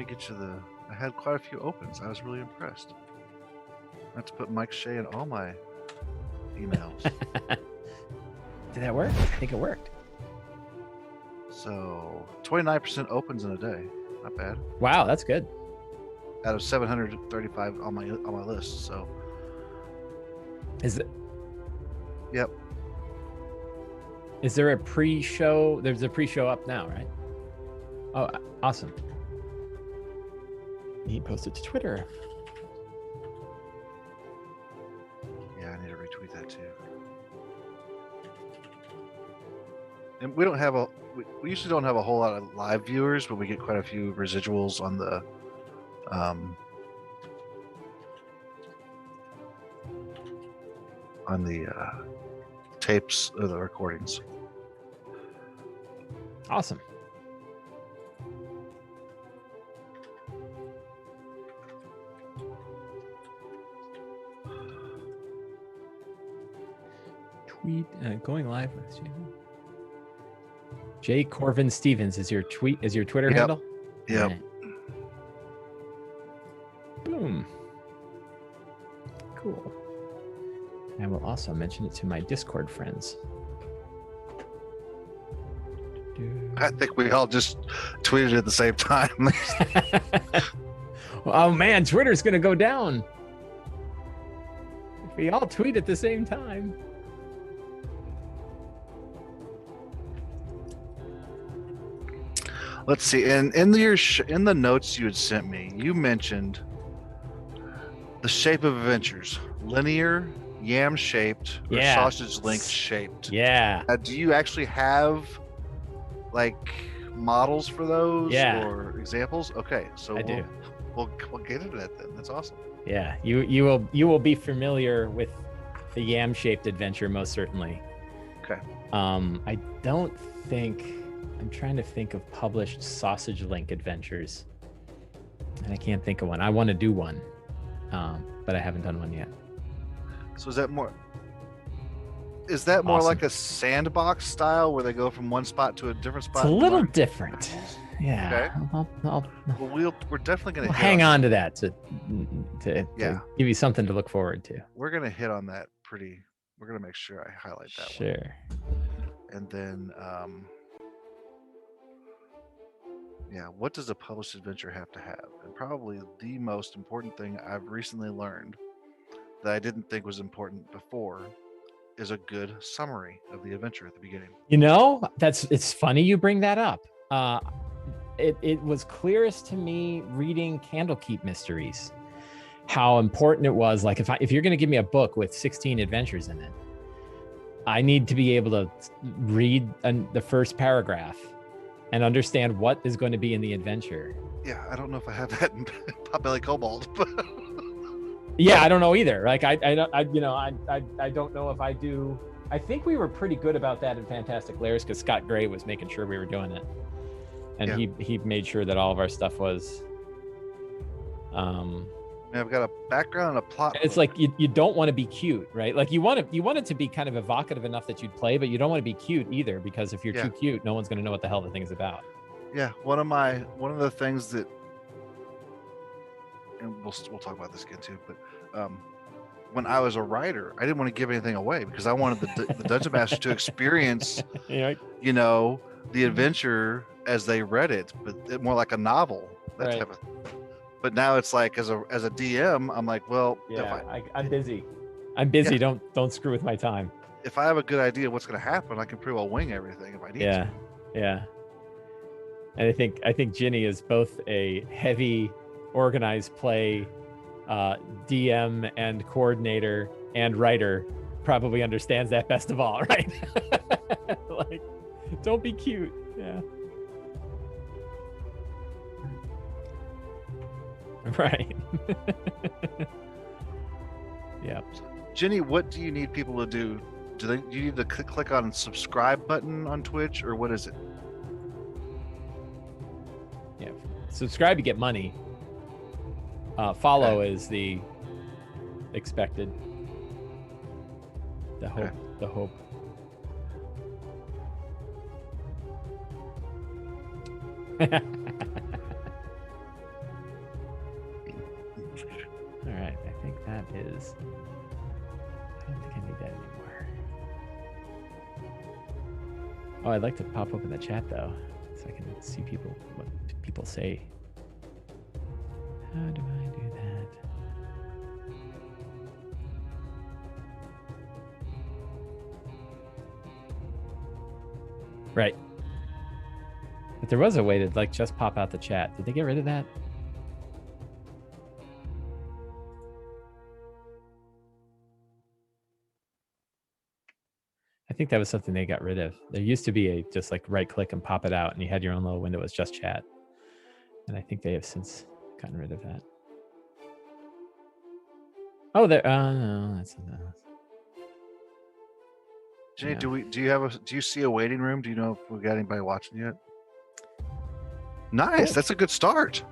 get you the. I had quite a few opens. I was really impressed. I have to put Mike Shea in all my emails. Did that work? I think it worked. So 29% opens in a day. Not bad. Wow, that's good. Out of 735 on my list. So. Is it? Yep. Is there a pre-show? There's a pre-show up now, right? Oh, awesome. He posted to Twitter. Yeah, I need to retweet that too. And we don't have we usually don't have a whole lot of live viewers, but we get quite a few residuals on the tapes of the recordings. Awesome. Tweet going live with you. Jay Corvin Stevens is your Twitter handle? Yep. Right. Boom. Cool. I will also mention it to my Discord friends. I think we all just tweeted at the same time. Oh man, Twitter's gonna go down. If we all tweet at the same time. Let's see. In the notes you had sent me, you mentioned the shape of adventures: linear, yam-shaped, or sausage-link shaped. Yeah. Do you actually have like models for those or examples? Okay, so we'll get into that then. That's awesome. Yeah, you will be familiar with the yam-shaped adventure most certainly. Okay. I don't think. I'm trying to think of published sausage link adventures, and I can't think of one. I want to do one, but I haven't done one yet. So is that more like a sandbox style where they go from one spot to a different spot? It's a little different. Yeah. Okay. Well, we're definitely going to hang on to that to give you something to look forward to. We're going to hit on that we're going to make sure I highlight that one. Sure. And then what does a published adventure have to have? And probably the most important thing I've recently learned that I didn't think was important before is a good summary of the adventure at the beginning. You know, it's funny you bring that up. It was clearest to me reading Candlekeep Mysteries how important it was. Like if you're going to give me a book with 16 adventures in it, I need to be able to read the first paragraph and understand what is going to be in the adventure. Yeah, I don't know if I have that in Potbelly Kobold. But yeah, I don't know either. Like I don't know if I do. I think we were pretty good about that in Fantastic Lairs because Scott Gray was making sure we were doing it, and he made sure that all of our stuff was. I've got a background and a plot. And it's like you don't want to be cute, right? Like you want it to be kind of evocative enough that you'd play, but you don't want to be cute either, because if you're too cute, no one's going to know what the hell the thing is about. Yeah, one of the things that, and we'll talk about this again too, but when I was a writer, I didn't want to give anything away because I wanted the Dungeon Master to experience, the adventure as they read it, but more like a novel. That type of. But now it's like as a DM, I'm like, well, I'm busy. I'm busy. Yeah. Don't screw with my time. If I have a good idea of what's going to happen, I can pretty well wing everything if I need to. Yeah. And I think Ginny is both a heavy, organized play DM and coordinator and writer. Probably understands that best of all, right? Like, don't be cute. Yeah. Right. Yeah. Ginny, what do you need people to do? Do you need to click on subscribe button on Twitch, or what is it? Yeah. Subscribe, you get money. Follow is the expected. The hope. The hope. want is, I don't think I need that anymore. Oh, I'd like to pop open the chat though, so I can see what people say. How do I do that? Right. But there was a way to like just pop out the chat. Did they get rid of that? I think that was something they got rid of. There used to be a just like right click and pop it out, and you had your own little window. It was just chat. And I think they have since gotten rid of that. Oh, there. No, that's not. Jenny, yeah. Do you see a waiting room? Do you know if we got anybody watching yet? Nice. Cool. That's a good start.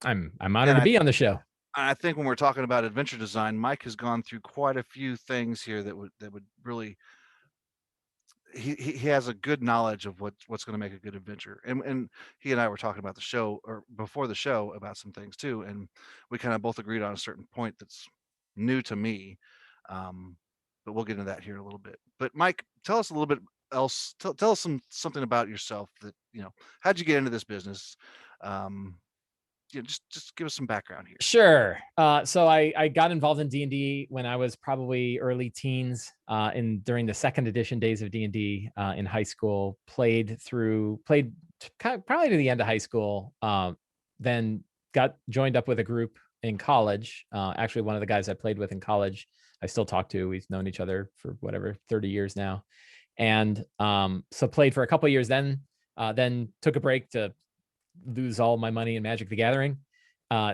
I'm honored to be on the show. I think when we're talking about adventure design, Mike has gone through quite a few things here that would really, he has a good knowledge of what's going to make a good adventure. And he and I were talking about the show, or before the show, about some things too, and we kind of both agreed on a certain point that's new to me. But we'll get into that here in a little bit. But Mike, tell us a little bit else. Tell us something about yourself that, how'd you get into this business? Just give us some background here. Sure. So I got involved in D&D when I was probably early teens, during the second edition days of D&D in high school. Played probably to the end of high school. Then got joined up with a group in college. Actually, one of the guys I played with in college, I still talk to. We've known each other for 30 years now. And so played for a couple of years, then took a break to lose all my money in Magic the Gathering.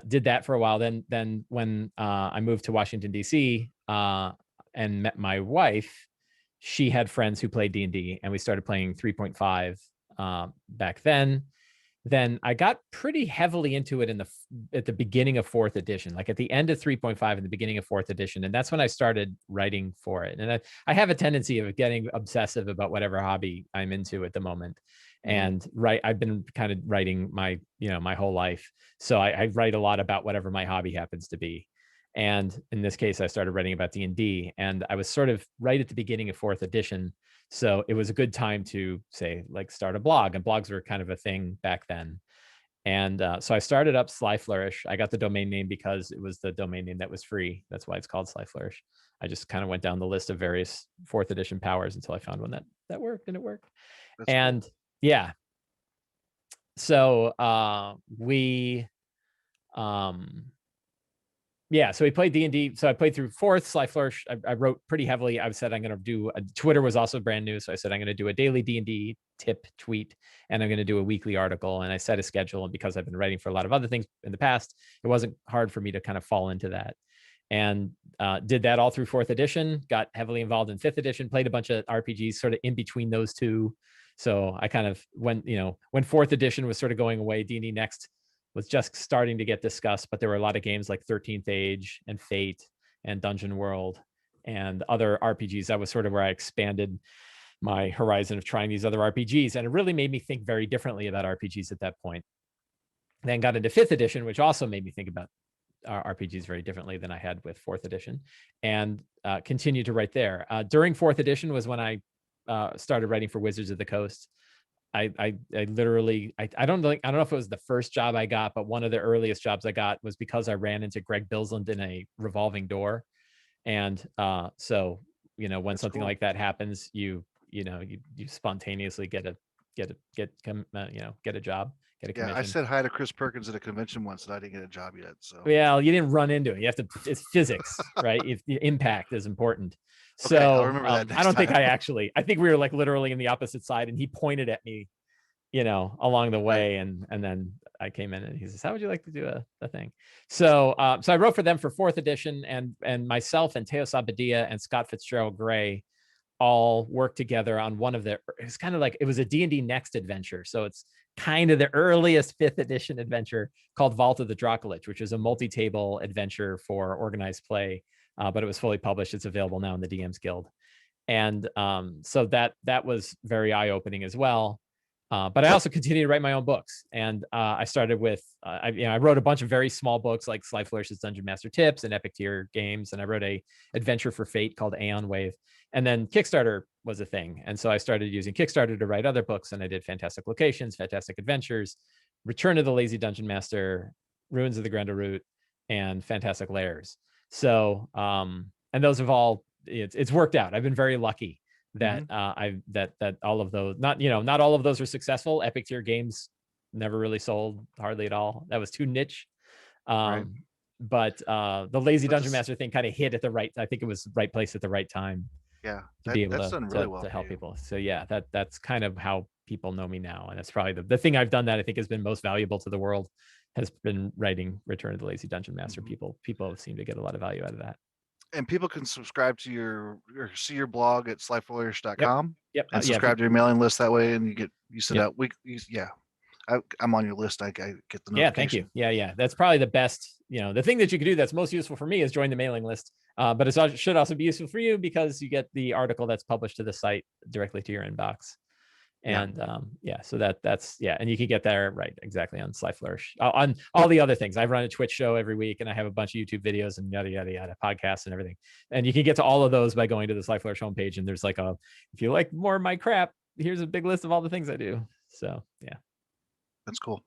Did that for a while. Then when I moved to Washington, D.C. And met my wife, she had friends who played D&D, and we started playing 3.5 back then. Then I got pretty heavily into it at the beginning of 4th edition, like at the end of 3.5 and the beginning of 4th edition. And that's when I started writing for it. And I have a tendency of getting obsessive about whatever hobby I'm into at the moment. And I've been kind of writing my whole life. So I write a lot about whatever my hobby happens to be. And in this case, I started writing about D&D, and I was sort of right at the beginning of 4th edition. So it was a good time to start a blog, and blogs were kind of a thing back then. And so I started up Sly Flourish. I got the domain name because it was the domain name that was free. That's why it's called Sly Flourish. I just kind of went down the list of various 4th edition powers until I found one that worked, and it worked. That's cool. Yeah. So so we played D&D. So I played through 4th, Sly Flourish. I wrote pretty heavily. I said I'm going to do Twitter was also brand new. So I said I'm going to do a daily D&D tip tweet, and I'm going to do a weekly article. And I set a schedule. And because I've been writing for a lot of other things in the past, it wasn't hard for me to kind of fall into that. And did that all through 4th edition, got heavily involved in 5th edition, played a bunch of RPGs sort of in between those two. So I kind of, when 4th edition was sort of going away, D&D Next was just starting to get discussed, but there were a lot of games like 13th Age and Fate and Dungeon World and other RPGs. That was sort of where I expanded my horizon of trying these other RPGs. And it really made me think very differently about RPGs at that point. Then got into 5th edition, which also made me think about RPGs very differently than I had with 4th edition, and continued to write there. During 4th edition was when I started writing for Wizards of the Coast. I literally, I don't know if it was the first job I got, but one of the earliest jobs I got was because I ran into Greg Bilsland in a revolving door. And so, when That's something cool. Like that happens, you spontaneously get a job, get a commission. Yeah, I said hi to Chris Perkins at a convention once, and I didn't get a job yet. So well, you didn't run into it. You have to. It's physics, right? The impact is important. So okay, I'll remember that I don't think I think we were like literally in the opposite side, and he pointed at me, along the way, right. and then I came in and he says, "How would you like to do a thing?" So I wrote for them for 4th edition, and myself and Teo Sabadia and Scott Fitzgerald Gray all worked together on one of it's kind of like, it was a D&D Next adventure. So it's kind of the earliest 5th edition adventure called Vault of the Dracolich, which is a multi-table adventure for organized play. But it was fully published. It's available now in the DM's Guild. And so that was very eye-opening as well. But I also continued to write my own books. And I started with, I wrote a bunch of very small books like Sly Flourish's Dungeon Master Tips and Epic Tier Games. And I wrote a adventure for Fate called Aeon Wave. And then Kickstarter was a thing. And so I started using Kickstarter to write other books. And I did Fantastic Locations, Fantastic Adventures, Return of the Lazy Dungeon Master, Ruins of the Grendel Route, and Fantastic Lairs. So, and those have all, it's worked out. I've been very lucky that that all of those, not all of those are successful. Epic Tier Games never really sold hardly at all. That was too niche. Right. But the Lazy Dungeon Master thing kind of hit at the right, I think it was right place at the right time. Yeah, to be able to help people. So yeah, that's kind of how people know me now. And that's probably the thing I've done that I think has been most valuable to the world, has been writing Return of the Lazy Dungeon Master. People seem to get a lot of value out of that. And people can subscribe to see your blog at slyflourish.com. Yep. And subscribe to your mailing list that way, and you send out weekly. Yeah. I'm on your list. I get the notification. Yeah, thank you. Yeah. That's probably the best, the thing that you could do that's most useful for me is join the mailing list. But it should also be useful for you because you get the article that's published to the site directly to your inbox. And so that's and you can get there right exactly on Sly Flourish, on all the other things. I run a Twitch show every week, and I have a bunch of YouTube videos and yada yada yada, podcasts and everything. And you can get to all of those by going to the Sly Flourish homepage. And there's like if you like more of my crap, here's a big list of all the things I do. So yeah, that's cool.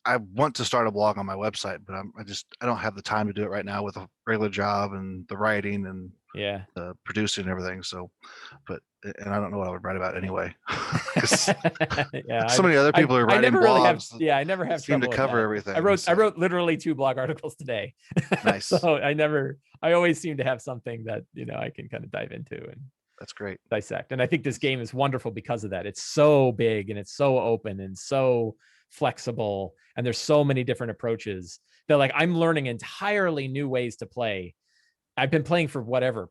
I want to start a blog on my website, but I don't have the time to do it right now with a regular job and the writing and the producing and everything. So, and I don't know what I would write about anyway. So many other people are writing blogs. I never have seem to cover everything. I wrote literally 2 blog articles today. Nice. So I always seem to have something that I can kind of dive into and that's great. Dissect. And I think this game is wonderful because of that. It's so big and it's so open and so flexible, and there's so many different approaches that I'm learning entirely new ways to play. I've been playing for whatever,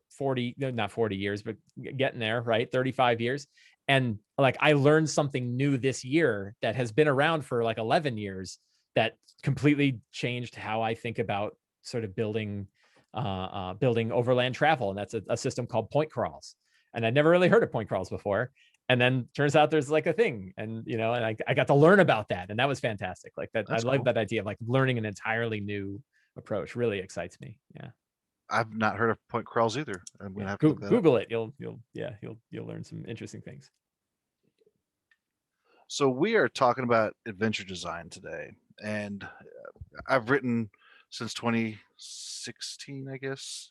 not 40 years, but getting there, right? 35 years. And I learned something new this year that has been around for 11 years that completely changed how I think about sort of building overland travel. And that's a system called point crawls. And I'd never really heard of point crawls before. And then turns out there's a thing, and and I got to learn about that, and that was fantastic. I love that idea of learning an entirely new approach. Really excites me. Yeah, I've not heard of point crawls either. I'm gonna have to Google it. You'll learn some interesting things. So we are talking about adventure design today, and I've written since 2016, I guess.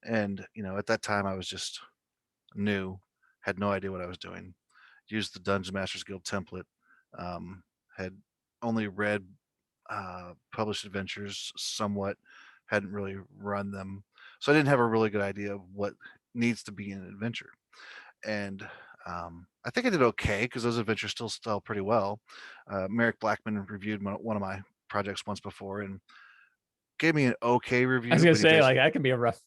And at that time I was just new. Had no idea what I was doing. Used the Dungeon Masters Guild template. Had only read published adventures somewhat. Hadn't really run them, so I didn't have a really good idea of what needs to be in an adventure. And I think I did okay because those adventures still sell pretty well. Merrick Blackman reviewed one of my projects once before and gave me an okay review. I was gonna say that can be a rough,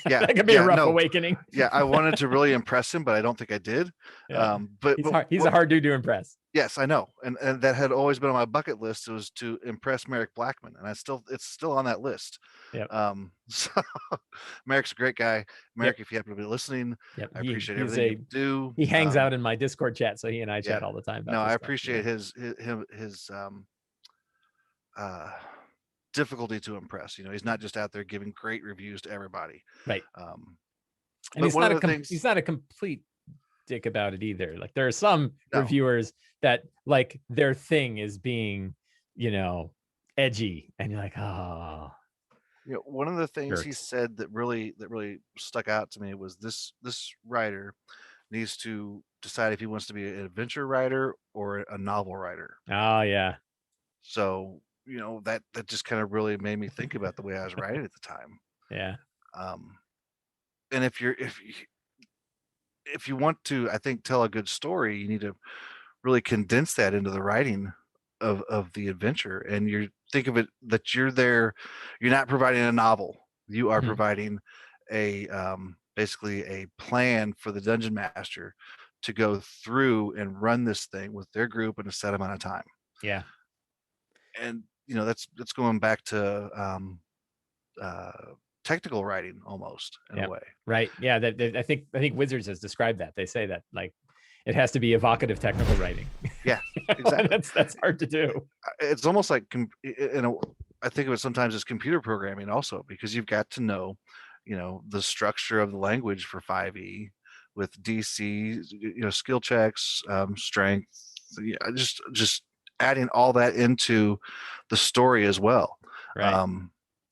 yeah, that can be a rough awakening. Yeah, I wanted to really impress him, but I don't think I did. Yeah. But he's a hard dude to impress. Yes, I know, and that had always been on my bucket list. It was to impress Merrick Blackman, and it's still on that list. Yeah. So Merrick's a great guy. Merrick, if you happen to be listening, I appreciate everything you do. He hangs out in my Discord chat, so he and I chat all the time. No, I appreciate his difficulty to impress. He's not just out there giving great reviews to everybody, right? And he's not a complete dick about it either. There are some reviewers that their thing is being edgy, and you're like, oh. One of the things he said that really stuck out to me was this writer needs to decide if he wants to be an adventure writer or a novel writer. Oh yeah. So that just kind of really made me think about the way I was writing at the time. Yeah. And if you want to, I think, tell a good story, you need to really condense that into the writing of the adventure. And you think of it that you're not providing a novel. You are providing a basically a plan for the dungeon master to go through and run this thing with their group in a set amount of time. Yeah. And that's going back to technical writing almost in a way. Right. Yeah. I think Wizards has described that. They say that it has to be evocative technical writing. Yeah, exactly. That's hard to do. It's almost like I think of it sometimes as computer programming also, because you've got to know, the structure of the language for 5e with DC, skill checks, strength, just adding all that into the story as well. Right.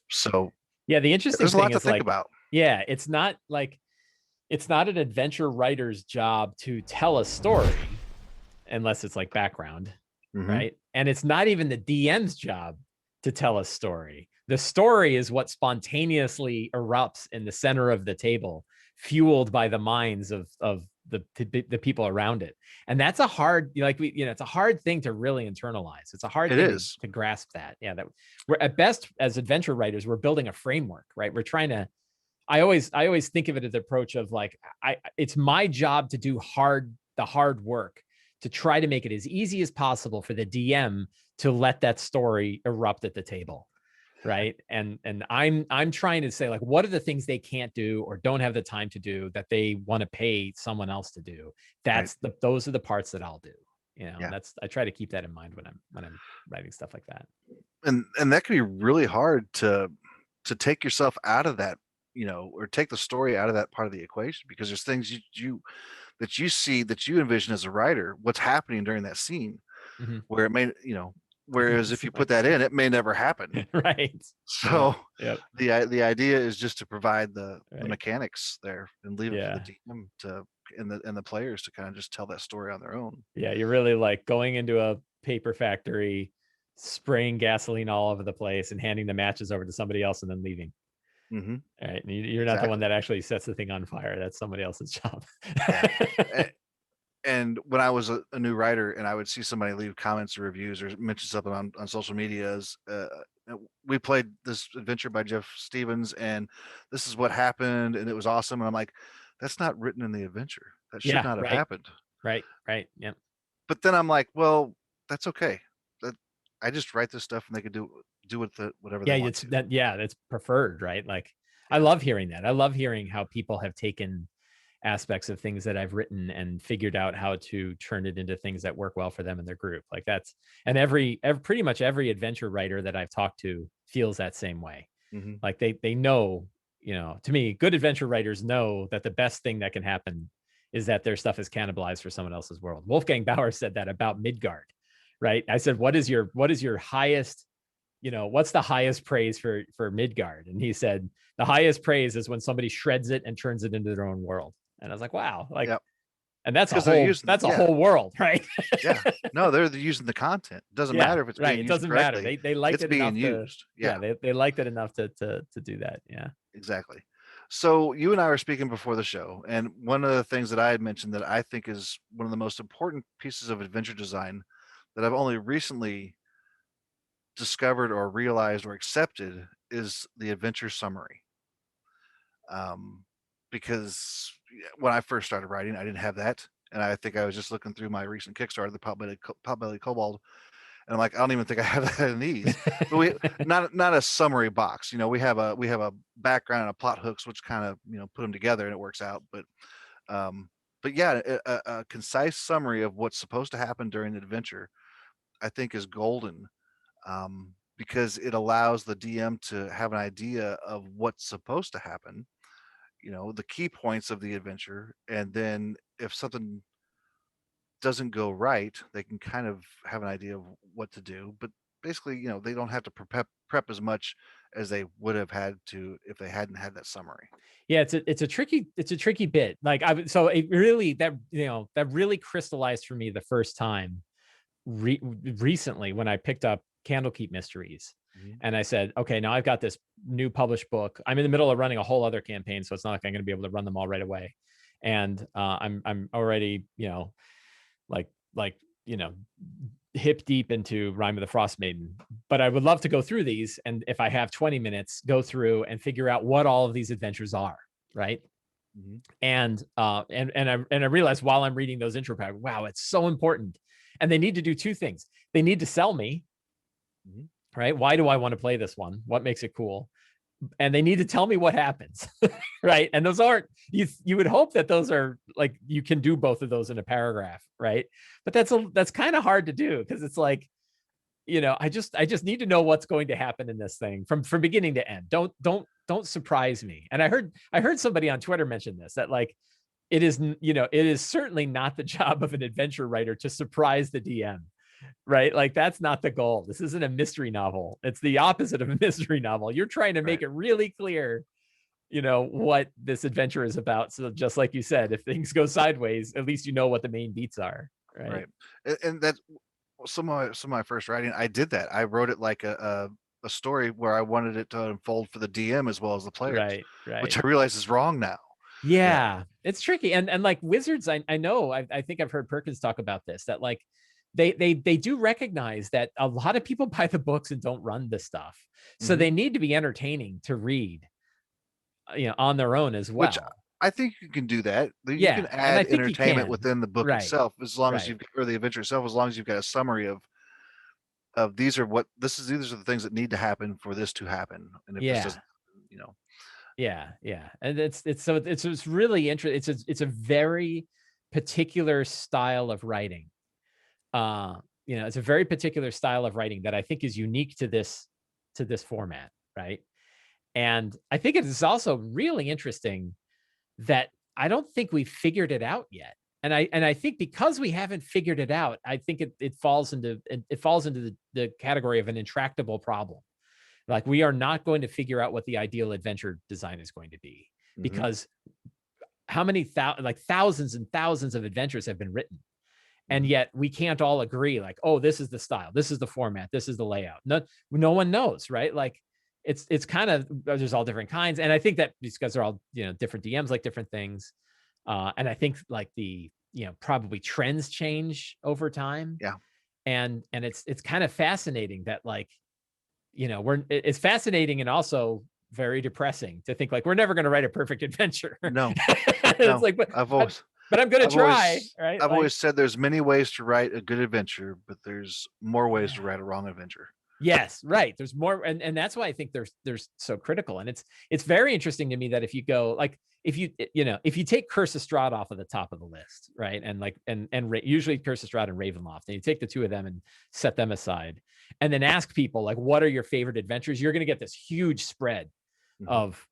So yeah, the interesting there's thing a lot to is think about. Yeah, it's not an adventure writer's job to tell a story unless it's background, right? And it's not even the DM's job to tell a story. The story is what spontaneously erupts in the center of the table, fueled by the minds of the people around it. And that's a hard, it's a hard thing to really internalize. It's a hard thing to grasp that. Yeah, that we're at best as adventure writers, we're building a framework, right? We're trying to, I always think of it as the approach of it's my job to do the hard work, to try to make it as easy as possible for the DM to let that story erupt at the table. Right. And I'm trying to say, like, what are the things they can't do or don't have the time to do that they want to pay someone else to do? Those are the parts that I'll do. And I try to keep that in mind when I'm writing stuff like that. And that can be really hard to take yourself out of that, or take the story out of that part of the equation, because there's things you see, that you envision as a writer, what's happening during that scene, where it may, whereas if you put that in, it may never happen. Right. So the idea is just to provide the mechanics there and leave it for the DM and the players to kind of just tell that story on their own. Yeah, you're really like going into a paper factory, spraying gasoline all over the place and handing the matches over to somebody else and then leaving. All right. And you're not the one that actually sets the thing on fire. That's somebody else's job. And when I was a new writer and I would see somebody leave comments or reviews or mention something on social medias, we played this adventure by Jeff Stevens and this is what happened and it was awesome. And I'm like, that's not written in the adventure. That should not have happened. Right. Yeah. But then I'm like, well, that's okay. I just write this stuff and they could do with it whatever they want to. That's preferred, right? Like, I love hearing that. I love hearing how people have taken aspects of things that I've written and figured out how to turn it into things that work well for them and their group. Like and pretty much every adventure writer that I've talked to feels that same way. Like they know, to me, good adventure writers know that the best thing that can happen is that their stuff is cannibalized for someone else's world. Wolfgang Bauer said that about Midgard, right? I said, what is your highest, what's the highest praise for Midgard? And he said, the highest praise is when somebody shreds it and turns it into their own world. And I was like, wow, like, and that's a whole world, right? No, they're using the content. It doesn't matter if it's being used. It doesn't matter. They liked it enough used. They liked it enough to do that. Yeah, exactly. So you and I were speaking before the show, and one of the things that I had mentioned that I think is one of the most important pieces of adventure design that I've only recently discovered or realized or accepted is the adventure summary. Because when I first started writing, I didn't have that. And I think I was just looking through my recent Kickstarter, the Potbelly Kobold. And I'm like, I don't even think I have that in these. But not a summary box. We have a background and a plot hooks, which kind of, put them together and it works out. But yeah, a concise summary of what's supposed to happen during the adventure, I think is golden. Because it allows the DM to have an idea of what's supposed to happen, the key points of the adventure. And then if something doesn't go right, they can kind of have an idea of what to do. But basically, they don't have to prep as much as they would have had to if they hadn't had that summary. Yeah, it's a tricky bit. Like that really crystallized for me the first time recently when I picked up Candlekeep Mysteries. And I said, okay, now I've got this new published book. I'm in the middle of running a whole other campaign, so it's not like I'm going to be able to run them all right away. And I'm already, hip deep into Rime of the Frost Maiden. But I would love to go through these, and if I have 20 minutes, go through and figure out what all of these adventures are, right? And I realized while I'm reading those intro packs, wow, it's so important. And they need to do two things. They need to sell me. Right? Why do I want to play this one? What makes it cool? And they need to tell me what happens. Right? And those aren't, you would hope that those are like, you can do both of those in a paragraph, right? But that's kind of hard to do, because it's like, I just need to know what's going to happen in this thing from beginning to end. Don't surprise me. And I heard somebody on Twitter mention this, that like, it is certainly not the job of an adventure writer to surprise the DM. Right? Like, that's not the goal. This isn't a mystery novel. It's the opposite of a mystery novel. You're trying to make it really clear, what this adventure is about. So just like you said, if things go sideways, at least you know what the main beats are. Right. And that's some of my first writing. I did that. I wrote it like a story where I wanted it to unfold for the DM as well as the players. Right. Which I realize is wrong now. Yeah. It's tricky. And like Wizards, I know, I think I've heard Perkins talk about this, that like, they do recognize that a lot of people buy the books and don't run the stuff. So they need to be entertaining to read, on their own as well. I think you can do that. You Yeah, can and I add think you entertainment can. within the book Right, itself, as long as right. you've, or the adventure itself, as long as you've got a summary of these are these are the things that need to happen for this to happen. And if this Yeah. doesn't, you know, Yeah, yeah, and it's really interesting. It's a very particular style of writing. It's a very particular style of writing that I think is unique to this format, right? And I think it is also really interesting that I don't think we've figured it out yet. And I think because we haven't figured it out, I think it falls into the category of an intractable problem. Like, we are not going to figure out what the ideal adventure design is going to be, because how many thousands and thousands of adventures have been written, and yet we can't all agree, like, oh, this is the style, this is the format, this is the layout. No one knows, right? Like, it's kind of, there's all different kinds, and I think that because they're all, different DMs like different things, and I think like the, probably trends change over time. yeah, And it's kind of fascinating that, like, it's fascinating and also very depressing to think, like, we're never going to write a perfect adventure. no, It's no. like, I've always, but I'm going to try, right? I've Like, always said there's many ways to write a good adventure, but there's more ways to yeah. write a wrong adventure. Yes, right. There's more, and that's why I think there's so critical. And it's very interesting to me that if you go, like, if you take Curse of Strahd off of the top of the list, right, and like usually Curse of Strahd and Ravenloft, and you take the two of them and set them aside, and then ask people, like, what are your favorite adventures, you're going to get this huge spread of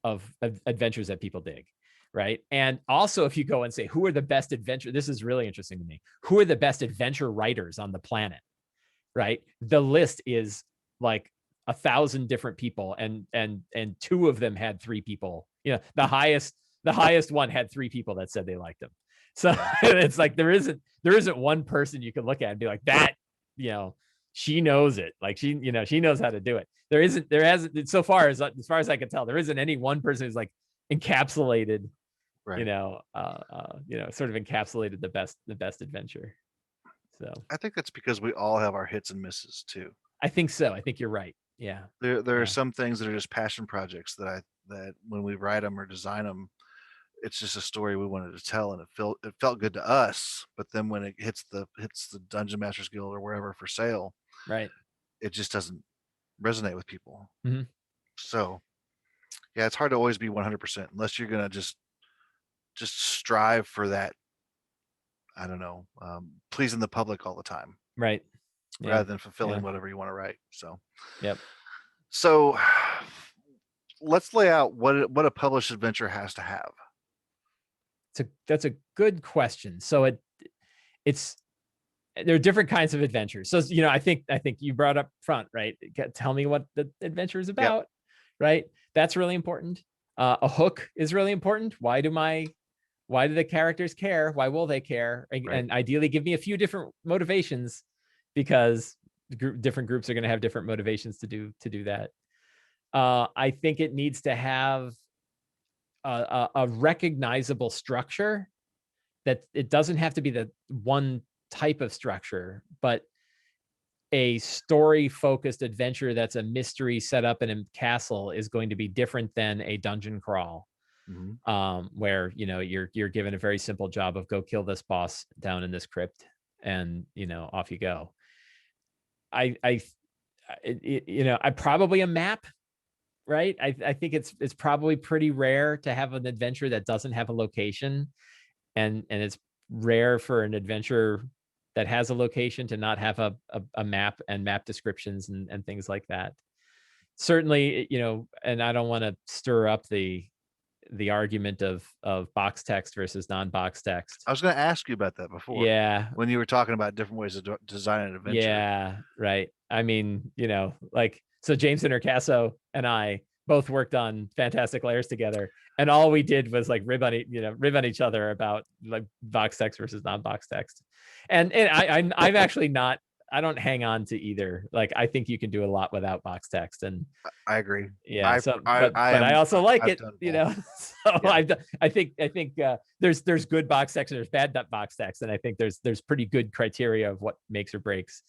adventures that people dig, right? And also, if you go and say, who are the best adventure, this is really interesting to me, who are the best adventure writers on the planet, right? The list is like 1,000 different people, and two of them had three people. The highest one had three people that said they liked him. So it's like there isn't one person you can look at and be like, that, she knows it. Like, she knows how to do it. There hasn't, so far as I can tell, there isn't any one person who's like encapsulated, Right. sort of encapsulated the best adventure. So I think that's because we all have our hits and misses too. I think so. I think you're right. Yeah. There are some things that are just passion projects that when we write them or design them, it's just a story we wanted to tell, and it felt good to us. But then when it hits the Dungeon Masters Guild or wherever for sale, Right. it just doesn't resonate with people. Mm-hmm. So yeah, it's hard to always be 100% unless you're gonna just strive for that. I don't know, pleasing the public all the time, Right. rather than fulfilling whatever you want to write. So, yep. So let's lay out what a published adventure has to have. That's a good question. So it's there are different kinds of adventures. So, I think you brought up front, right? Tell me what the adventure is about, yep. Right? That's really important. A hook is really important. Why do the characters care? Why will they care? And, right. And ideally, give me a few different motivations, because different groups are going to have different motivations to do that. I think it needs to have a recognizable structure, that it doesn't have to be the one type of structure, but a story-focused adventure that's a mystery set up in a castle is going to be different than a dungeon crawl, where you're given a very simple job of go kill this boss down in this crypt, and off you go. I probably a map, right? I think it's probably pretty rare to have an adventure that doesn't have a location, and it's rare for an adventure that has a location to not have a map and map descriptions and things like that. Certainly, and I don't want to stir up the argument of box text versus non-box text. I was going to ask you about that before. Yeah. When you were talking about different ways of designing an adventure. Yeah, right. I mean, like, so James Intercasso and I both worked on Fantastic Layers together, and all we did was like rib on each other about like box text versus non-box text. And I'm actually not, I don't hang on to either. Like, I think you can do a lot without box text, and I agree. Yeah. But I also like it, So yeah. I think there's good box text and there's bad box text, and I think there's pretty good criteria of what makes or breaks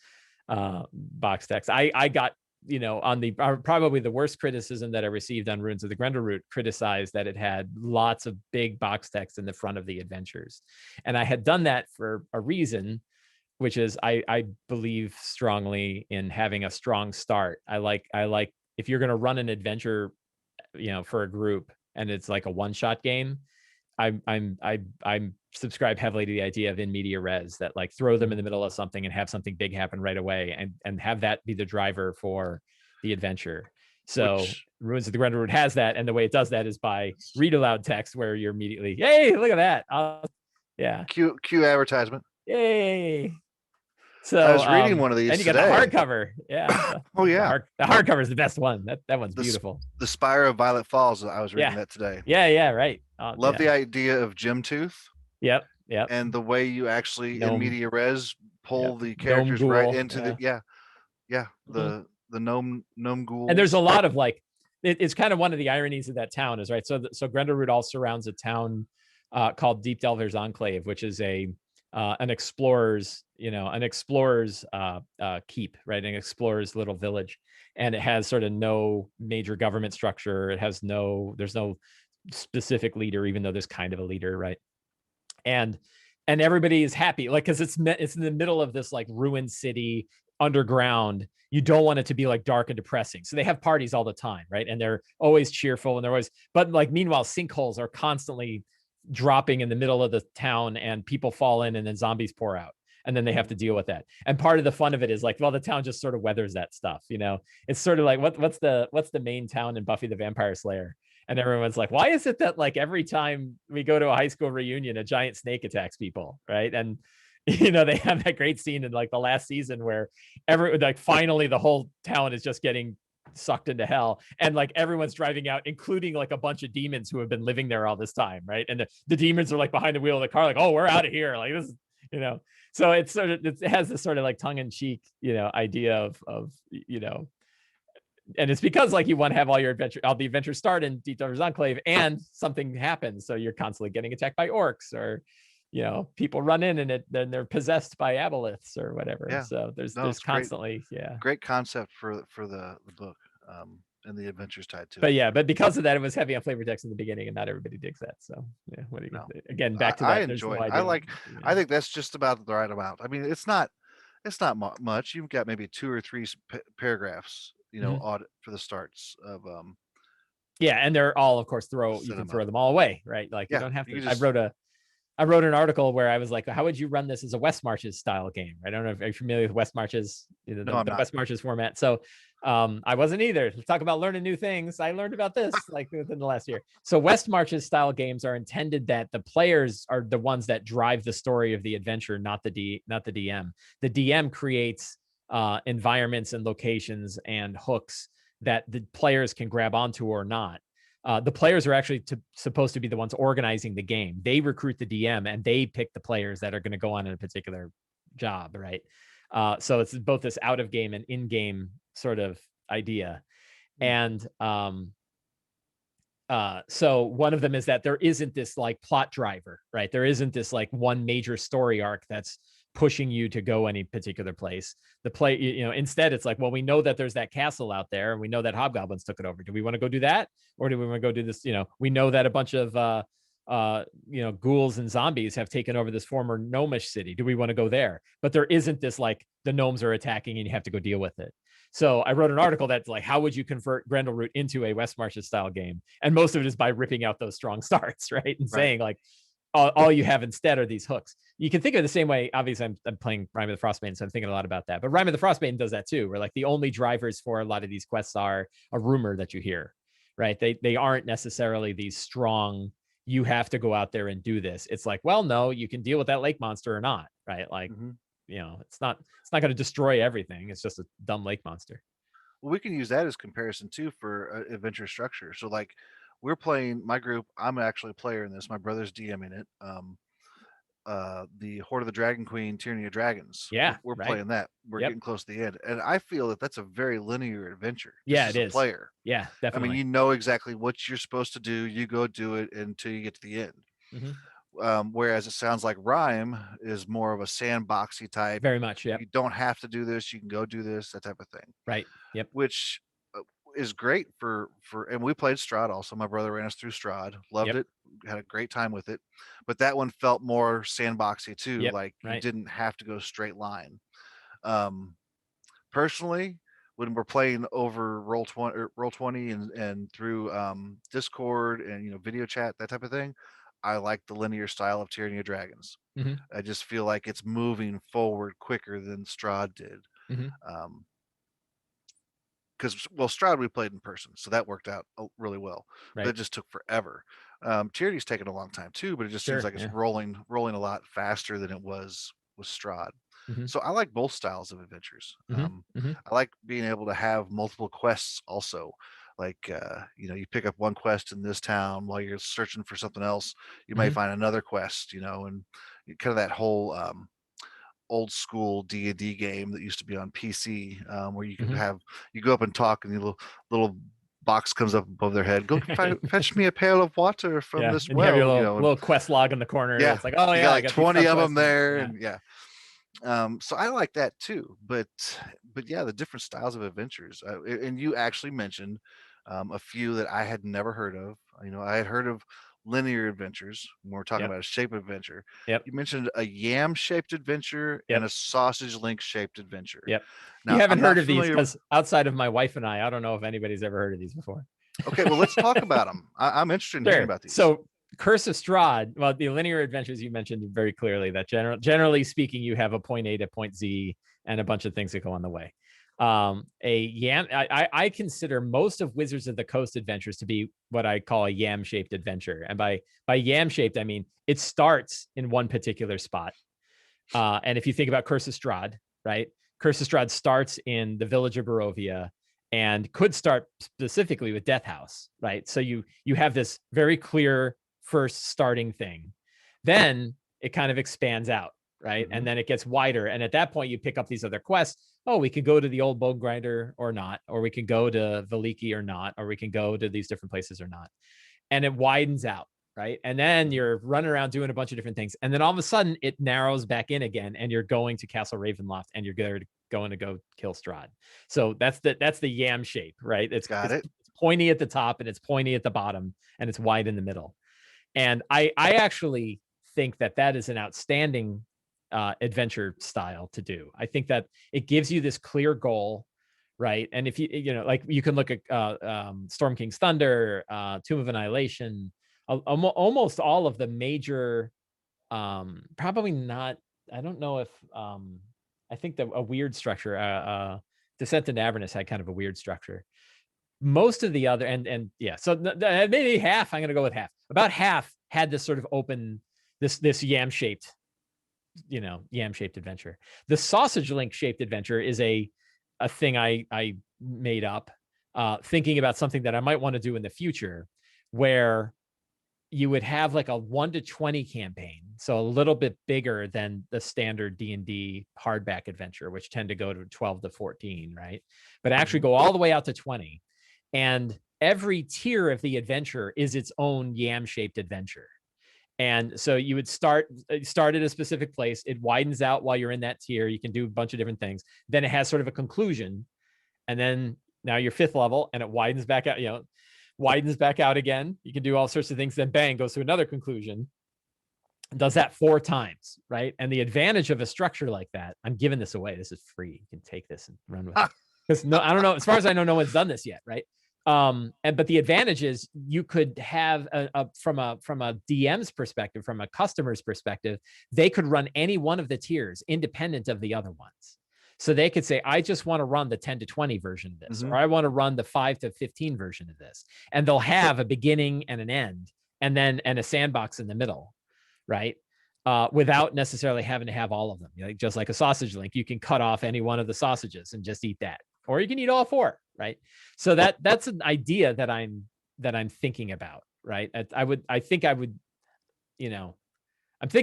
box text. I got on the probably the worst criticism that I received on Ruins of the Grendel Root, criticized that it had lots of big box text in the front of the adventures. And I had done that for a reason, which is I believe strongly in having a strong start. I like if you're going to run an adventure, for a group and it's like a one-shot game, I'm subscribe heavily to the idea of in media res, that like throw them in the middle of something and have something big happen right away, and have that be the driver for the adventure. So Ruins of the Grendel Root has that, and the way it does that is by read aloud text, where you're immediately, hey, look at that. Yeah. Cue advertisement. Yay. So I was reading one of these, and you today. got the hardcover. Yeah. Oh yeah. The hardcover is the best one. That one's beautiful. The Spire of Violet Falls. I was reading that today. Yeah. Right. Love the idea of Gem Tooth. Yep. And the way you actually in media res pull the characters right into the the gnome ghouls. And there's a lot of like, it's kind of one of the ironies of that town is, right. So Grendel Root all surrounds a town called Deep Delver's Enclave, which is an explorer's keep, right? An explorer's little village, and it has sort of no major government structure. There's no specific leader, even though there's kind of a leader, right? And everybody is happy, like, because it's in the middle of this like ruined city underground. You don't want it to be like dark and depressing, so they have parties all the time, right? And they're always cheerful, and they're always, but like meanwhile sinkholes are constantly dropping in the middle of the town, and people fall in, and then zombies pour out, and then they have to deal with that. And part of the fun of it is like, well, the town just sort of weathers that stuff, it's sort of like what's the main town in Buffy the Vampire Slayer, and everyone's like, why is it that like every time we go to a high school reunion a giant snake attacks people, right? And they have that great scene in like the last season where finally the whole town is just getting sucked into hell, and like everyone's driving out, including like a bunch of demons who have been living there all this time, right? And the demons are like behind the wheel of the car, like, oh, we're out of here, like this is, so it's sort of, it has this sort of like tongue-in-cheek idea of and it's because like you want to have all the adventures start in Deep Delver's Enclave, and something happens, so you're constantly getting attacked by orcs, or people run in and then they're possessed by aboleths or whatever. Yeah. So there's constantly great concept for the book, and the adventures tied to it. But because of that, it was heavy on flavor text in the beginning, and not everybody digs that. So yeah, what do you again, back to that. I enjoy it. I think that's just about the right amount. I mean, it's not much. You've got maybe 2 or 3 paragraphs, audit for the starts of and they're all, of course, you can throw them all away, right? Like you don't have to. I wrote an article where I was like, how would you run this as a West Marches style game? I don't know if you're familiar with West Marches, the West Marches format. So I wasn't either. Let's talk about learning new things. I learned about this like within the last year. So West Marches style games are intended that the players are the ones that drive the story of the adventure, not the DM. The DM creates environments and locations and hooks that the players can grab onto or not. The players are actually supposed to be the ones organizing the game. They recruit the DM, and they pick the players that are going to go on in a particular job, right? So it's both this out of game and in game sort of idea. And so one of them is that there isn't this like plot driver, right? There isn't this like one major story arc that's pushing you to go any particular place. Instead it's like, well, we know that there's that castle out there, and we know that hobgoblins took it over. Do we want to go do that, or do we want to go do this? We know that a bunch of ghouls and zombies have taken over this former gnomish city. Do we want to go there? But there isn't this like the gnomes are attacking and you have to go deal with it. So I wrote an article that's like, how would you convert Grendel Root into a West Marches style game? And most of it is by ripping out those strong starts, right? And saying like, all you have instead are these hooks. You can think of it the same way. Obviously, I'm playing Rime of the Frostmaiden, so I'm thinking a lot about that. But Rime of the Frostmaiden does that too, where like the only drivers for a lot of these quests are a rumor that you hear, right? They aren't necessarily these strong, you have to go out there and do this. It's like, well, no, you can deal with that lake monster or not, right? Like, it's not going to destroy everything. It's just a dumb lake monster. Well, we can use that as comparison too for adventure structure. So like, we're playing my group. I'm actually a player in this. My brother's DMing it. The Horde of the Dragon Queen, Tyranny of Dragons. Yeah, we're playing that. We're getting close to the end, and I feel that that's a very linear adventure. Yeah, it is. Player. Yeah, definitely. I mean, you know exactly what you're supposed to do. You go do it until you get to the end. Whereas it sounds like Rhyme is more of a sandboxy type. Very much. Yep. You don't have to do this. You can go do this, that type of thing. Right. Yep. Which is great and we played Strahd also. My brother ran us through Strahd, loved it, had a great time with it. But that one felt more sandboxy too. Like you didn't have to go straight line. Personally, when we're playing over Roll20 and through Discord and video chat, that type of thing, I like the linear style of Tyranny of Dragons. I just feel like it's moving forward quicker than Strahd did. Because Strahd we played in person, so that worked out really well. But it just took forever. Tyranny's taken a long time too, but it just seems like it's rolling a lot faster than it was with Strahd. So I like both styles of adventures. I like being able to have multiple quests also. Like you pick up one quest in this town while you're searching for something else. You may find another quest, and kind of that whole old school D&D game that used to be on PC, where you could you go up and talk, and the little box comes up above their head. Go fetch me a pail of water from this well. You have your little quest log in the corner. Yeah, it's like, oh you yeah, got like 20 of them there, and so I like that too. But yeah, the different styles of adventures, and you actually mentioned a few that I had never heard of. I had heard of linear adventures when we're talking about a shape adventure. You mentioned a yam shaped adventure and a sausage link shaped adventure. Now, you haven't heard of these, because outside of my wife and I don't know if anybody's ever heard of these before. Okay, well, let's talk about them. I'm interested in hearing about these. So Curse of Strahd, well, the linear adventures you mentioned very clearly, that generally speaking, you have a point A to point Z and a bunch of things that go on the way. I consider most of Wizards of the Coast adventures to be what I call a yam-shaped adventure. And by yam-shaped, I mean it starts in one particular spot. And if you think about Curse of Strahd, right? Curse of Strahd starts in the village of Barovia and could start specifically with Death House, right? So you have this very clear first starting thing. Then it kind of expands out, right? And then it gets wider. And at that point, you pick up these other quests. Oh, we could go to the old bone grinder or not, or we can go to Valiki or not, or we can go to these different places or not. And it widens out, right? And then you're running around doing a bunch of different things. And then all of a sudden it narrows back in again, and you're going to Castle Ravenloft, and you're going to go kill Strahd. So that's the yam shape, right? It's pointy at the top, and it's pointy at the bottom, and it's wide in the middle. And I actually think that is an outstanding adventure style to do. I think that it gives you this clear goal, right? And if like you can look at Storm King's Thunder, Tomb of Annihilation, almost all of the major, probably not, I don't know if I think that a weird structure, Descent into Avernus had kind of a weird structure. Most of the other, and yeah, so maybe half, I'm going to go with half. About half had this sort of open, this yam-shaped adventure. The sausage link shaped adventure is a thing I made up, thinking about something that I might want to do in the future, where you would have like a 1 to 20 campaign, so a little bit bigger than the standard D&D hardback adventure, which tend to go to 12 to 14, right? But actually go all the way out to 20. And every tier of the adventure is its own yam-shaped adventure. And so you would start at a specific place. It widens out while you're in that tier. You can do a bunch of different things. Then it has sort of a conclusion. And then now you're 5th level, and it widens back out, widens back out again. You can do all sorts of things. Then bang, goes to another conclusion. Does that 4 times, right? And the advantage of a structure like that, I'm giving this away. This is free. You can take this and run with it. Because I don't know. As far as I know, no one's done this yet, right? But the advantage is you could have from a DM's perspective, from a customer's perspective, they could run any one of the tiers independent of the other ones. So they could say, I just want to run the 10 to 20 version of this, or I want to run the 5 to 15 version of this. And they'll have a beginning and an end, and a sandbox in the middle, right? Without necessarily having to have all of them. Just like a sausage link, you can cut off any one of the sausages and just eat that. Or you can eat all 4, right? So that's an idea that I'm thinking about, right? I'm thinking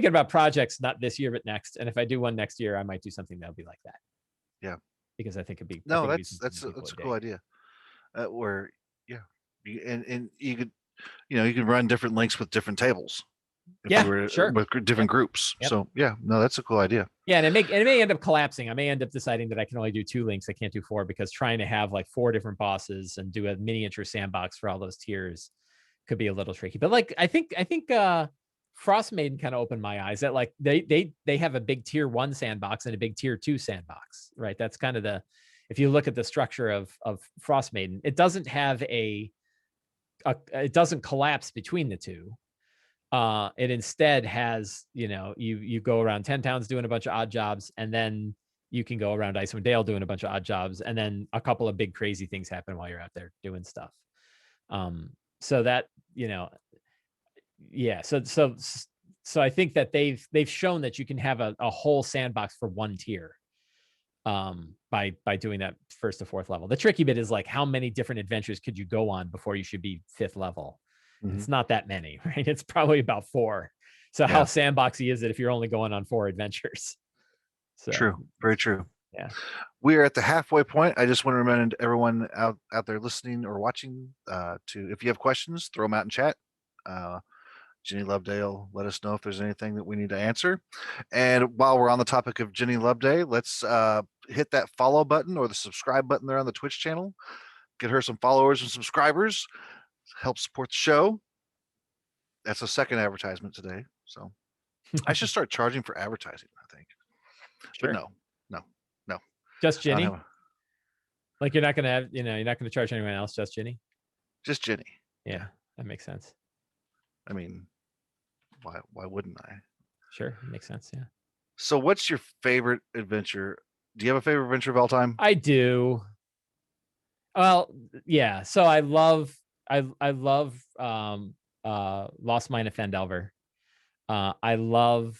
about projects not this year but next, and if I do one next year, I might do something that'll be like that. Yeah, because I think it'd be that's a cool idea. Where and you could you can run different links with different tables. if Yeah, you were sure. with different groups. Yep. So yeah, no, that's a cool idea. Yeah, and it may end up collapsing. I may end up deciding that I can only do 2 links. I can't do 4 because trying to have like 4 different bosses and do a miniature sandbox for all those tiers could be a little tricky. But like I think Frost Maiden kind of opened my eyes that like they have a big tier 1 sandbox and a big tier 2 sandbox, right? That's kind of if you look at the structure of Frost Maiden, it doesn't have it doesn't collapse between the two. It instead has, you go around 10 towns doing a bunch of odd jobs, and then you can go around Icewind Dale doing a bunch of odd jobs, and then a couple of big crazy things happen while you're out there doing stuff. So that, yeah. So I think that they've shown that you can have a whole sandbox for 1 tier by doing that 1st to 4th level. The tricky bit is like, how many different adventures could you go on before you should be 5th level? Mm-hmm. It's not that many, right? It's probably about 4. So how sandboxy is it if you're only going on 4 adventures? So, true. Very true. Yeah. We are at the halfway point. I just want to remind everyone out there listening or watching to, if you have questions, throw them out in chat. Jenny Lovedale, let us know if there's anything that we need to answer. And while we're on the topic of Jenny Lovedale, let's hit that follow button or the subscribe button there on the Twitch channel. Get her some followers and subscribers. Help support the show. That's a second advertisement today. So I should start charging for advertising, I think. Sure. But no. Just Jenny? Like you're not going to have, you're not going to charge anyone else, just Jenny? Just Jenny. Yeah, that makes sense. I mean, why wouldn't I? Sure, makes sense, yeah. So what's your favorite adventure? Do you have a favorite adventure of all time? I do. Well, yeah. So I love Lost Mine of Phandelver. I love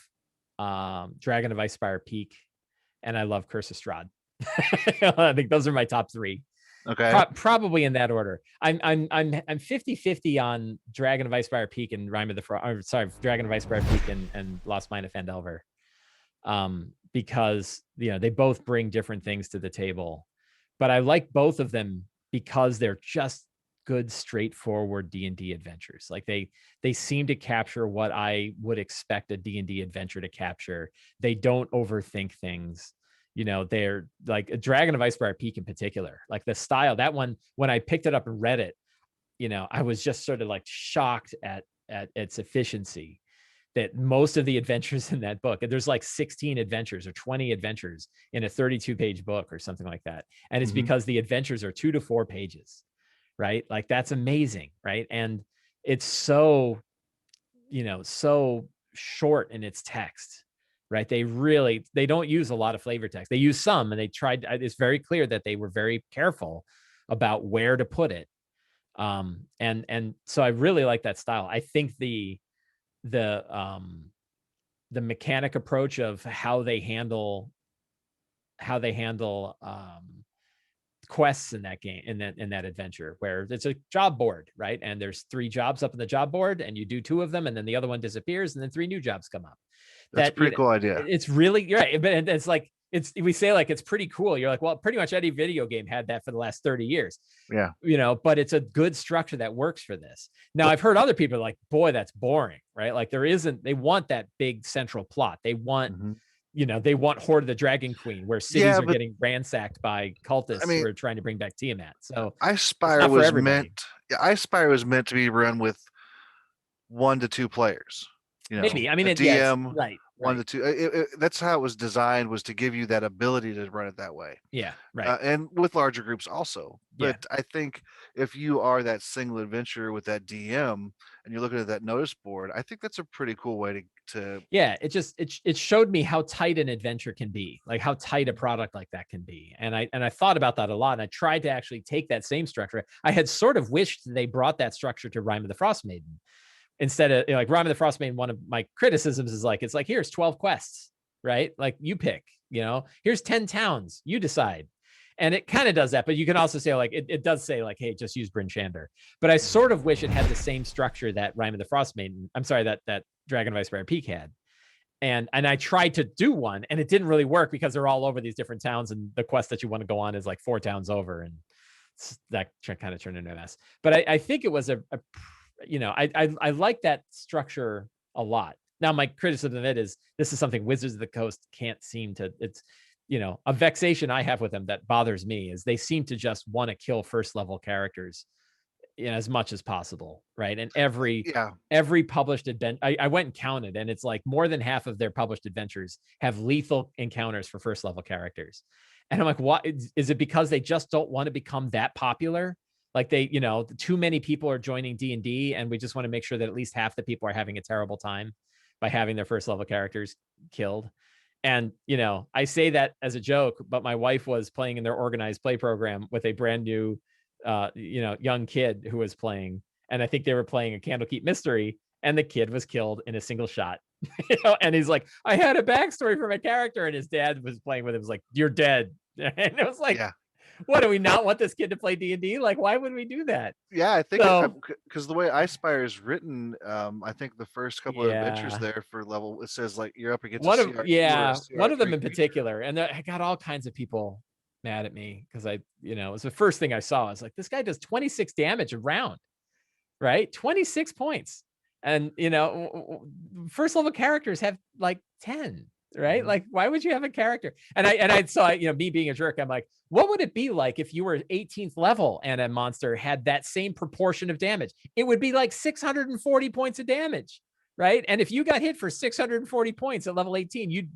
Dragon of Spire Peak, and I love Curse of Strahd. I think those are my top 3. Okay. Probably in that order. I'm 50-50 on Dragon of Spire Peak and Dragon of Spire Peak and Lost Mine of Phandelver. Because they both bring different things to the table. But I like both of them because they're just good, straightforward D&D adventures. Like they seem to capture what I would expect a D&D adventure to capture. They don't overthink things. They're like a Dragon of Spire Peak in particular, like the style, that one, when I picked it up and read it, I was just sort of like shocked at its efficiency. That most of the adventures in that book, and there's like 16 adventures or 20 adventures in a 32-page book or something like that. And it's because the adventures are 2 to 4 pages, right? Like that's amazing, right? And it's so, so short in its text, right? They don't use a lot of flavor text. They use some, and it's very clear that they were very careful about where to put it. And so I really like that style. I think the mechanic approach of how they handle quests in that game, in that adventure, where it's a job board, right? And there's 3 jobs up in the job board, and you do 2 of them, and then the other one disappears, and then 3 new jobs come up. That's a pretty cool idea. It's really right, but it's like we say like it's pretty cool. You're like, well, pretty much any video game had that for the last 30 years. Yeah. But it's a good structure that works for this. Now, I've heard other people like, boy, that's boring, right? Like they want that big central plot. They want, they want Horde of the Dragon Queen, where cities are getting ransacked by cultists who are trying to bring back Tiamat. So Spire was meant to be run with 1 to 2 players. Maybe. I mean, a DM, right. 1 to 2. That's how it was designed, was to give you that ability to run it that way. Yeah, right. And with larger groups also. But I think if you are that single adventure with that DM and you're looking at that notice board, I think that's a pretty cool way to. Yeah, it showed me how tight an adventure can be, like how tight a product like that can be. And I thought about that a lot, and I tried to actually take that same structure. I had sort of wished they brought that structure to Rime of the Frost Maiden. Instead of like Rime of the Frost Maiden, one of my criticisms is like, it's like, here's 12 quests, right? Like you pick, here's 10 towns, you decide. And it kind of does that, but you can also say like, it does say like, hey, just use Bryn Shander. But I sort of wish it had the same structure that Rime of the Frost Maiden, that Dragon of Spire Peak had. And I tried to do one, and it didn't really work because they're all over these different towns, and the quest that you want to go on is like 4 towns over, and that kind of turned into a mess. But I think it was I like that structure a lot. Now, my criticism of it is this is something Wizards of the Coast can't seem to. It's, a vexation I have with them that bothers me is they seem to just want to kill first level characters as much as possible, right? And every published adventure, I went and counted, and it's like more than half of their published adventures have lethal encounters for first level characters. And I'm like, what is it? Because they just don't want to become that popular? Like they, too many people are joining D&D, and we just want to make sure that at least half the people are having a terrible time by having their first level characters killed. And, I say that as a joke, but my wife was playing in their organized play program with a brand new, young kid who was playing. And I think they were playing a Candlekeep Mystery, and the kid was killed in a single shot. And he's like, I had a backstory for my character. And his dad was playing with him, was like, you're dead. And it was like, what, do we not want this kid to play D&D? Like, why would we do that? Yeah, I think because the way Spire is written, I think the first couple of adventures there for level, it says like you're up against one of them in particular, and I got all kinds of people mad at me because it was the first thing I saw. I was like, this guy does 26 damage a round, right? 26 points, and first level characters have like 10. Right? Mm-hmm. Like, why would you have a character? And I saw, me being a jerk, I'm like, what would it be like if you were 18th level and a monster had that same proportion of damage? It would be like 640 points of damage, right? And if you got hit for 640 points at level 18, you'd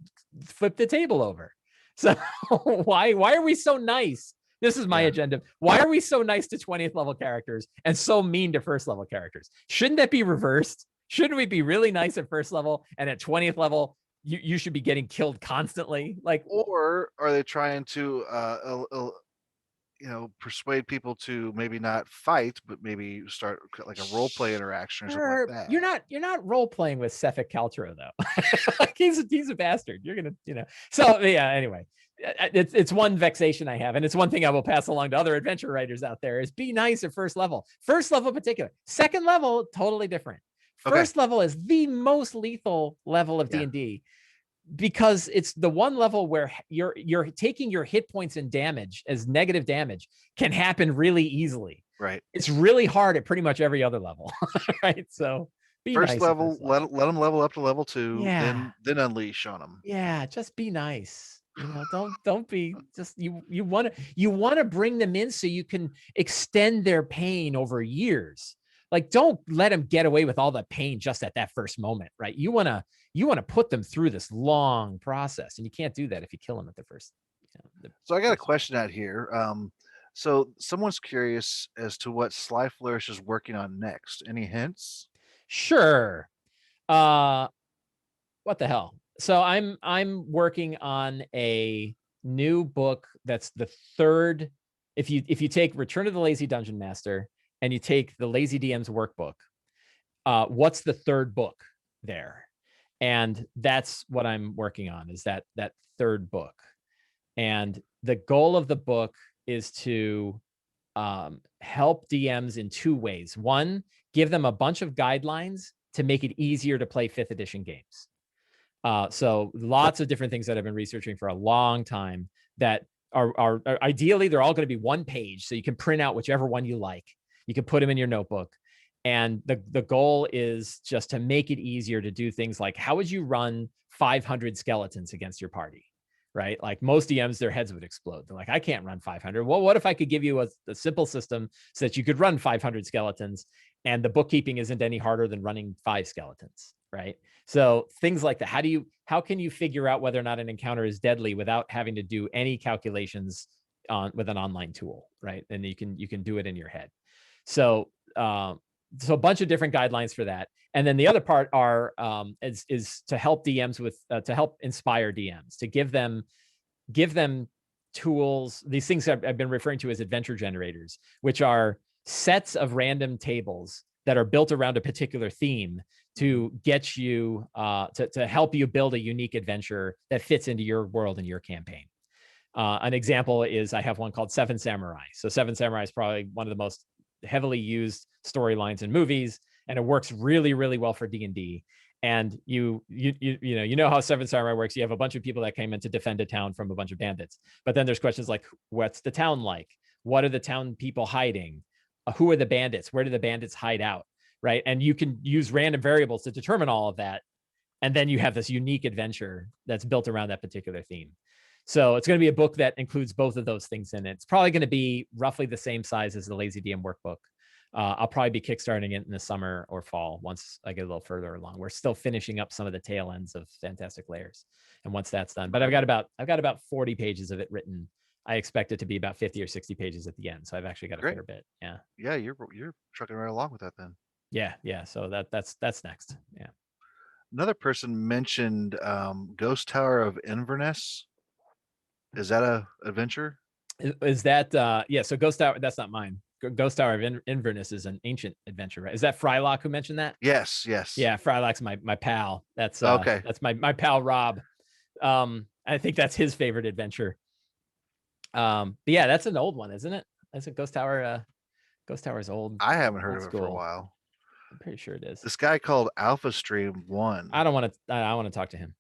flip the table over. So why are we so nice? This is my agenda. Why are we so nice to 20th level characters and so mean to first level characters? Shouldn't that be reversed? Shouldn't we be really nice at first level, and at 20th level, you should be getting killed constantly? Like, or are they trying to persuade people to maybe not fight, but maybe start like a role play interaction or something like that? You're not role playing with Sefik Kaltro though. Like he's a bastard. You're gonna, so yeah, anyway, it's one vexation I have, and it's one thing I will pass along to other adventure writers out there, is be nice at first level in particular. Second level, totally different. First level is the most lethal level of D&D, because it's the one level where you're taking your hit points and damage as negative damage can happen really easily. Right. It's really hard at pretty much every other level. Right. So first nice level, let them level up to level 2, then unleash on them. Yeah, just be nice. Don't be just you want to bring them in so you can extend their pain over years. Like, don't let them get away with all the pain just at that first moment, right? You want to put them through this long process, and you can't do that if you kill them at the first. So I got a question out here. So someone's curious as to what Sly Flourish is working on next. Any hints? Sure. What the hell? So I'm working on a new book that's the third. If you take Return of the Lazy Dungeon Master and you take the Lazy DM's workbook, what's the third book there? And that's what I'm working on, is that third book. And the goal of the book is to help DMs in two ways. One, give them a bunch of guidelines to make it easier to play 5th edition games. So lots of different things that I've been researching for a long time that are ideally, they're all going to be one page, so you can print out whichever one you like. You can put them in your notebook. And the goal is just to make it easier to do things like, how would you run 500 skeletons against your party, right? Like most DMs, their heads would explode. They're like, I can't run 500. Well, what if I could give you a simple system so that you could run 500 skeletons and the bookkeeping isn't any harder than running 5 skeletons, right? So things like that. How can you figure out whether or not an encounter is deadly without having to do any calculations with an online tool, right? And you can do it in your head. So a bunch of different guidelines for that. And then the other part is to help DMs with to help inspire DMs, to give them tools. These things I've been referring to as adventure generators, which are sets of random tables that are built around a particular theme to get you to help you build a unique adventure that fits into your world and your campaign. An example is I have one called 7 Samurai. So 7 Samurai is probably one of the most heavily used storylines in movies, and it works really, really well for D&D. And you know how 7 Samurai works. You have a bunch of people that came in to defend a town from a bunch of bandits. But then there's questions like, what's the town like? What are the town people hiding? Who are the bandits? Where do the bandits hide out? right? And you can use random variables to determine all of that. And then you have this unique adventure that's built around that particular theme. So it's going to be a book that includes both of those things in it. It's probably going to be roughly the same size as the Lazy DM workbook. I'll probably be kickstarting it in the summer or fall once I get a little further along. We're still finishing up some of the tail ends of Fantastic Layers, and once that's done, but I've got about 40 pages of it written. I expect it to be about 50 or 60 pages at the end, so I've actually got a fair bit. Yeah, you're trucking right along with that then. Yeah. So that's next. Yeah. Another person mentioned Ghost Tower of Inverness. Is that a adventure? Is that yeah? So Ghost Tower, that's not mine. Ghost Tower of Inverness is an ancient adventure, right? Is that Frylock who mentioned that? Yes. Yeah, Frylock's my pal. That's okay. That's my pal Rob. I think that's his favorite adventure. But yeah, that's an old one, isn't it? That's a Ghost Tower. Ghost Tower's old. I haven't heard of it for a while. I'm pretty sure it is. This guy called Alpha Stream 1. I want to talk to him.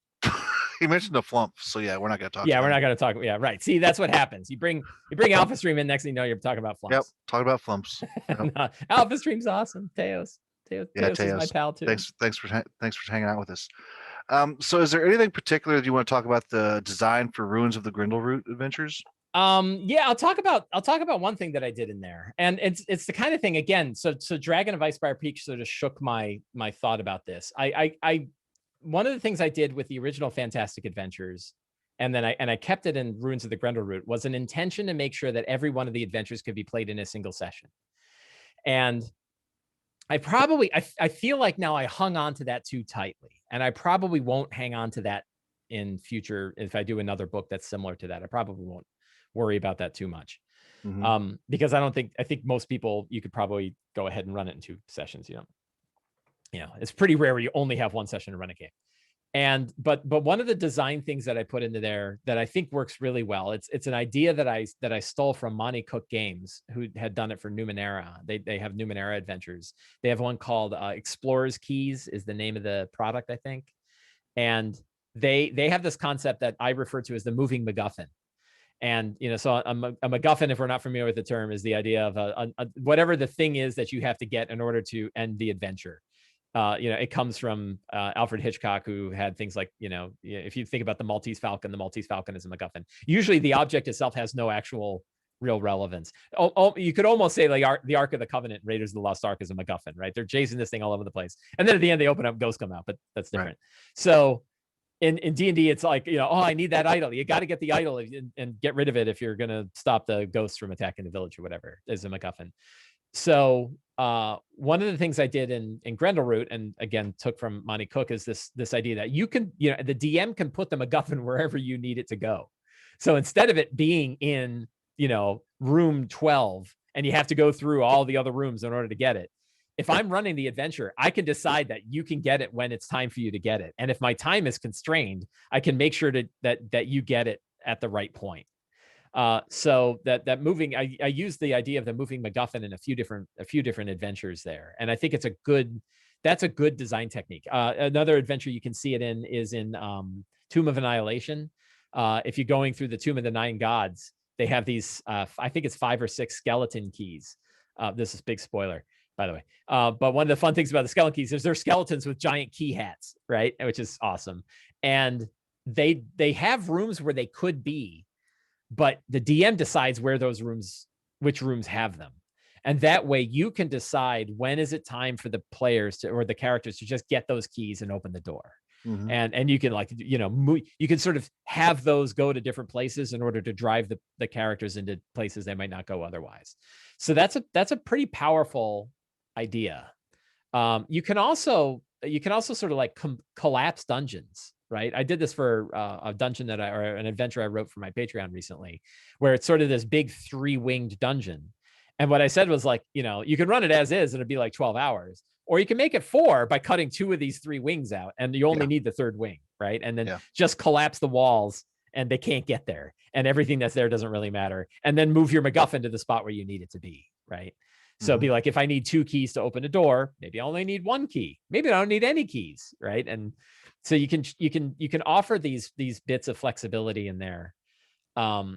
He mentioned the flump, so yeah, we're not going to talk. Yeah, we're not going to talk. Yeah, right. See, that's what happens. You bring Alpha Stream in. Next thing you know, you're talking about flumps. Yep, talking about flumps. Yep. No, Alpha Stream's awesome. Teos is my pal too. Thanks for hanging out with us. So is there anything particular that you want to talk about the design for Ruins of the Grendel Root adventures? Yeah, I'll talk about one thing that I did in there, and it's the kind of thing again. So Dragon of Icespire Peak sort of shook my thought about this. I one of the things I did with the original Fantastic Adventures, and then I kept it in Ruins of the Grendel Root, was an intention to make sure that every one of the adventures could be played in a single session. And I feel like now I hung on to that too tightly, and I probably won't hang on to that in future. If I do another book that's similar to that, I probably won't worry about that too much. Mm-hmm. Because I think most people, you could probably go ahead and run it in 2 sessions. It's pretty rare where you only have 1 session to run a game. And but one of the design things that I put into there that I think works really well, it's an idea that I stole from Monty Cook Games, who had done it for Numenera. They have Numenera adventures. They have one called Explorer's Keys is the name of the product, I think. And they have this concept that I refer to as the moving MacGuffin. And so a MacGuffin, if we're not familiar with the term, is the idea of a whatever the thing is that you have to get in order to end the adventure. It comes from Alfred Hitchcock, who had things like, if you think about the Maltese Falcon is a MacGuffin. Usually the object itself has no actual real relevance. You could almost say like the Ark of the Covenant, Raiders of the Lost Ark is a MacGuffin, right? They're chasing this thing all over the place. And then at the end, they open up, ghosts come out, but that's different. Right. So in D&D, it's like, I need that idol. You got to get the idol and get rid of it if you're going to stop the ghosts from attacking the village or whatever is a MacGuffin. So one of the things I did in Grendel Root, and again took from Monty Cook, is this idea that you can, the DM can put the MacGuffin wherever you need it to go. So instead of it being in, room 12, and you have to go through all the other rooms in order to get it, if I'm running the adventure, I can decide that you can get it when it's time for you to get it. And if my time is constrained, I can make sure that you get it at the right point. So that moving, I use the idea of the moving MacGuffin in a few different adventures there. And I think that's a good design technique. Another adventure you can see it in is in Tomb of Annihilation. If you're going through the Tomb of the Nine Gods, they have these, I think it's 5 or 6 skeleton keys. This is big spoiler, by the way. But one of the fun things about the skeleton keys is they're skeletons with giant key hats, right? Which is awesome. And they have rooms where they could be, but the DM decides which rooms have them. And that way you can decide when is it time for the players or the characters to just get those keys and open the door. Mm-hmm. And you can you can sort of have those go to different places in order to drive the characters into places they might not go otherwise. So that's a pretty powerful idea. You can also sort of like collapse dungeons, right? I did this for a dungeon or an adventure I wrote for my Patreon recently, where it's sort of this big 3-winged dungeon. And what I said was like, you can run it as is and it'd be like 12 hours, or you can make it 4 by cutting 2 of these 3 wings out, and you only need the 3rd wing, right? And then just collapse the walls and they can't get there, and everything that's there doesn't really matter. And then move your MacGuffin to the spot where you need it to be, right? So it'd be like, if I need 2 keys to open a door, maybe I only need 1 key. Maybe I don't need any keys, right? And so you can offer these bits of flexibility in there.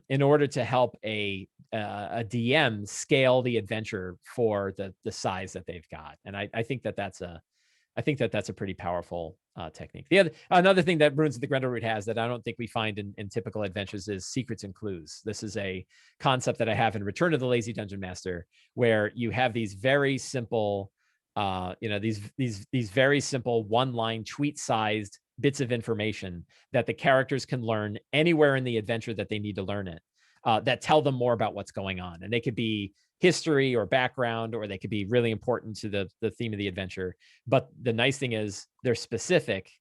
in order to help a DM scale the adventure for the size that they've got. And I think that's a pretty powerful technique. Another thing that Runes of the Grendel Root has that I don't think we find in typical adventures is secrets and clues. This is a concept that I have in Return of the Lazy Dungeon Master, where you have these very simple, these very simple one-line tweet-sized bits of information that the characters can learn anywhere in the adventure that they need to learn it, that tell them more about what's going on. And they could be history or background, or they could be really important to the theme of the adventure. But the nice thing is they're specific,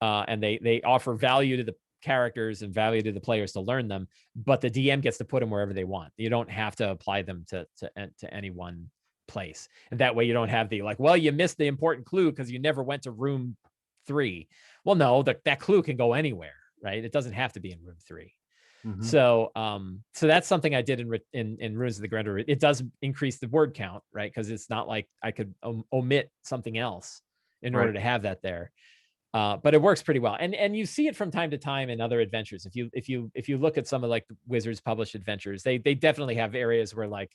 and they offer value to the characters and value to the players to learn them, but the DM gets to put them wherever they want. You don't have to apply them to any one place. And that way you don't have the, like, well, you missed the important clue because you never went to room 3. Well, no, that clue can go anywhere, right? It doesn't have to be in room 3. Mm-hmm. So that's something I did in Runes of the Grendel Root. It does increase the word count, right? Because it's not like I could omit something else in order to have that there. But it works pretty well, and you see it from time to time in other adventures. If you look at some of like Wizards published adventures, they definitely have areas where, like,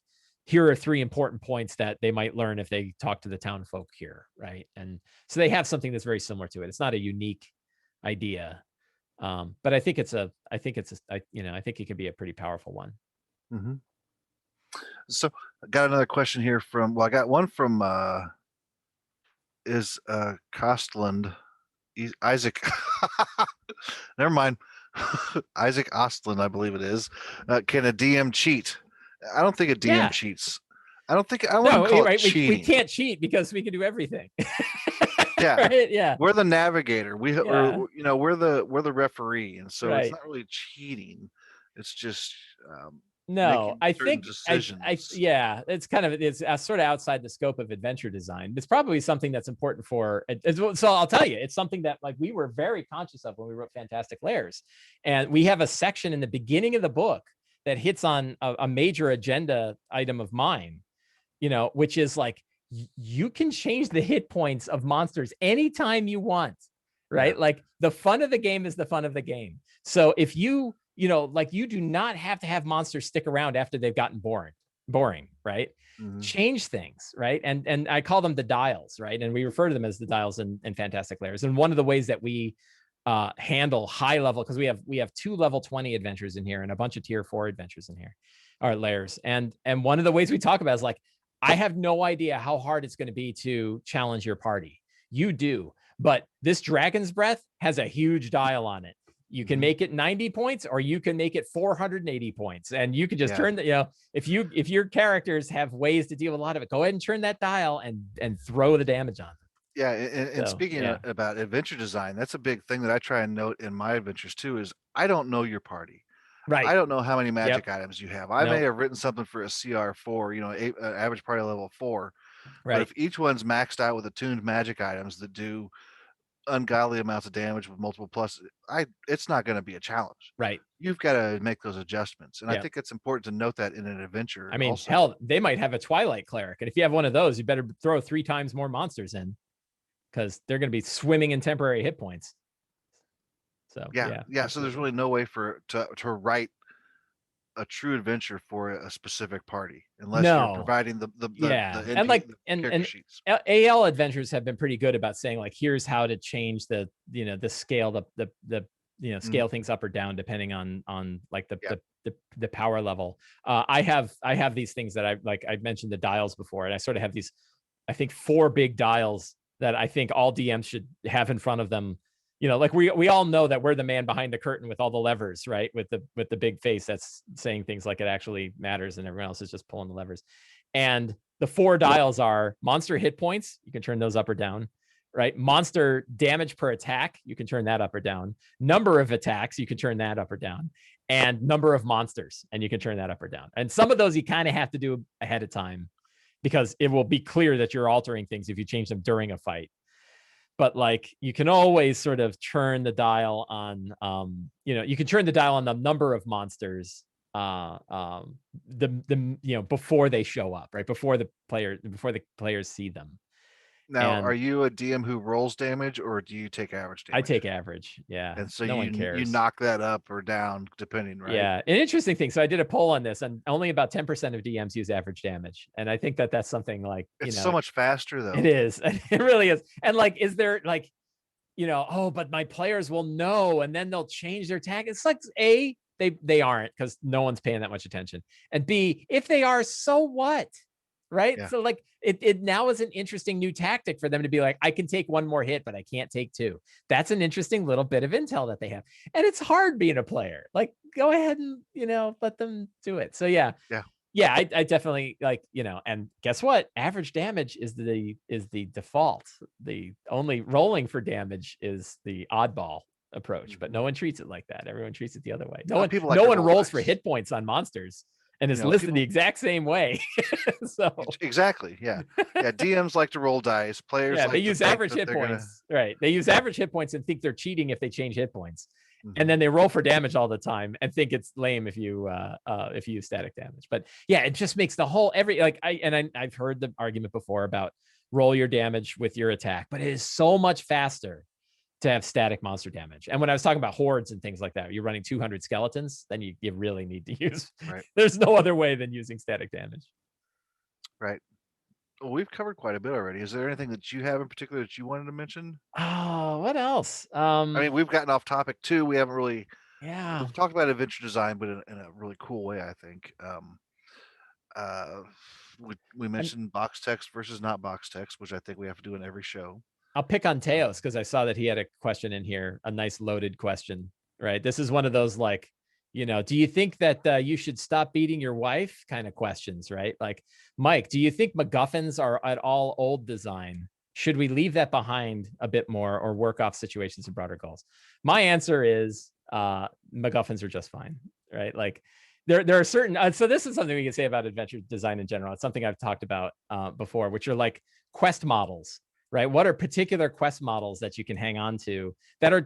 here are 3 important points that they might learn if they talk to the town folk here, right? And so they have something that's very similar to it. It's not a unique idea. But I think I think it can be a pretty powerful one. Mm-hmm. So I got another question here I got one from Costland, Isaac. Never mind. Isaac Ostland, I believe it is. Can a DM cheat? I don't think a DM cheats. I don't want to call it cheating. We can't cheat because we can do everything. Yeah. Right? Yeah. We're the navigator. We're the referee, and so it's not really cheating. It's just no. I think decisions. it's kind of it's sort of outside the scope of adventure design. It's probably something that's important for. So I'll tell you, it's something that, like, we were very conscious of when we wrote Fantastic Lairs, and we have a section in the beginning of the book that hits on a major agenda item of mine, which is like, you can change the hit points of monsters anytime you want, right? Yeah. Like, the fun of the game is the fun of the game. So if you do not have to have monsters stick around after they've gotten boring, right? Mm-hmm. Change things, right? And I call them the dials, right? And we refer to them as the dials in Fantastic Lairs. And one of the ways that we handle high level, because we have 2 level 20 adventures in here and a bunch of tier 4 adventures in here, our lairs. And one of the ways we talk about is, like, I have no idea how hard it's going to be to challenge your party. You do, but this Dragon's Breath has a huge dial on it. You can make it 90 points, or you can make it 480 points, and you can just turn the, if your characters have ways to deal with a lot of it, go ahead and turn that dial and throw the damage on them. Yeah, and speaking about adventure design, that's a big thing that I try and note in my adventures too, is I don't know your party. Right. I don't know how many magic items you have. I may have written something for a CR4, average party level 4. Right. But if each one's maxed out with attuned magic items that do ungodly amounts of damage with multiple plus, it's not going to be a challenge. Right. You've got to make those adjustments. And I think it's important to note that in an adventure. I mean, also, hell, they might have a Twilight Cleric. And if you have one of those, you better throw 3 times more monsters in, because they're going to be swimming in temporary hit points. So so there's really no way to write a true adventure for a specific party unless you're providing the sheets. AL adventures have been pretty good about saying, like, here's how to change the scale, scale things up or down depending on like the power level. I have these things that I mentioned the dials before, and I sort of have these, I think, 4 big dials that I think all DMs should have in front of them. Like, we all know that we're the man behind the curtain with all the levers, right? With the big face that's saying things like it actually matters, and everyone else is just pulling the levers. And the 4 dials are monster hit points. You can turn those up or down, right? Monster damage per attack. You can turn that up or down. Number of attacks. You can turn that up or down. And number of monsters. And you can turn that up or down. And some of those you kind of have to do ahead of time, because it will be clear that you're altering things if you change them during a fight. But, like, you can always sort of turn the dial on, you can turn the dial on the number of monsters, before they show up, right? Before the players see them. Now, are you a DM who rolls damage, or do you take average damage? I take average. Yeah. And so no one you cares. knock that up or down depending, right? Yeah. An interesting thing. So I did a poll on this, and only about 10% of DMs use average damage. And I think that that's something like, it's so much faster though. It is. It really is. And like, is there like, oh, but my players will know, and then they'll change their tag. It's like, A, they aren't, because no one's paying that much attention. And B, if they are, so what? Right. Yeah. So like it now is an interesting new tactic for them to be like, I can take one more hit, but I can't take two. That's an interesting little bit of intel that they have. And it's hard being a player. Like, go ahead and, let them do it. So yeah. I definitely like, and guess what? Average damage is the default. The only rolling for damage is the oddball approach, but no one treats it like that. Everyone treats it the other way. No one rolls for hit points on monsters and it's listed the exact same way. So exactly. Yeah. DMs like to roll dice. Players like they use average hit points. Right. They use average hit points and think they're cheating if they change hit points. And then they roll for damage all the time and think it's lame if you use static damage. But yeah, it just makes the whole I've heard the argument before about roll your damage with your attack, but it is so much faster to have static monster damage. And when I was talking about hordes and things like that, you're running 200 skeletons, then you really need to use. Right. There's no other way than using static damage. Right. Well, we've covered quite a bit already. Is there anything that you have in particular that you wanted to mention? Oh, what else? I mean, we've gotten off topic too. We haven't really. Yeah. We've talked about adventure design, but in a really cool way, I think. We mentioned box text versus not box text, which I think we have to do in every show. I'll pick on Teos because I saw that he had a question in here, a nice loaded question, right? This is one of those like, do you think that you should stop beating your wife kind of questions, right? Like, Mike, do you think MacGuffins are at all old design? Should we leave that behind a bit more or work off situations and broader goals? My answer is MacGuffins are just fine, right? Like there are certain, so this is something we can say about adventure design in general. It's something I've talked about before, which are like quest models. Right? What are particular quest models that you can hang on to that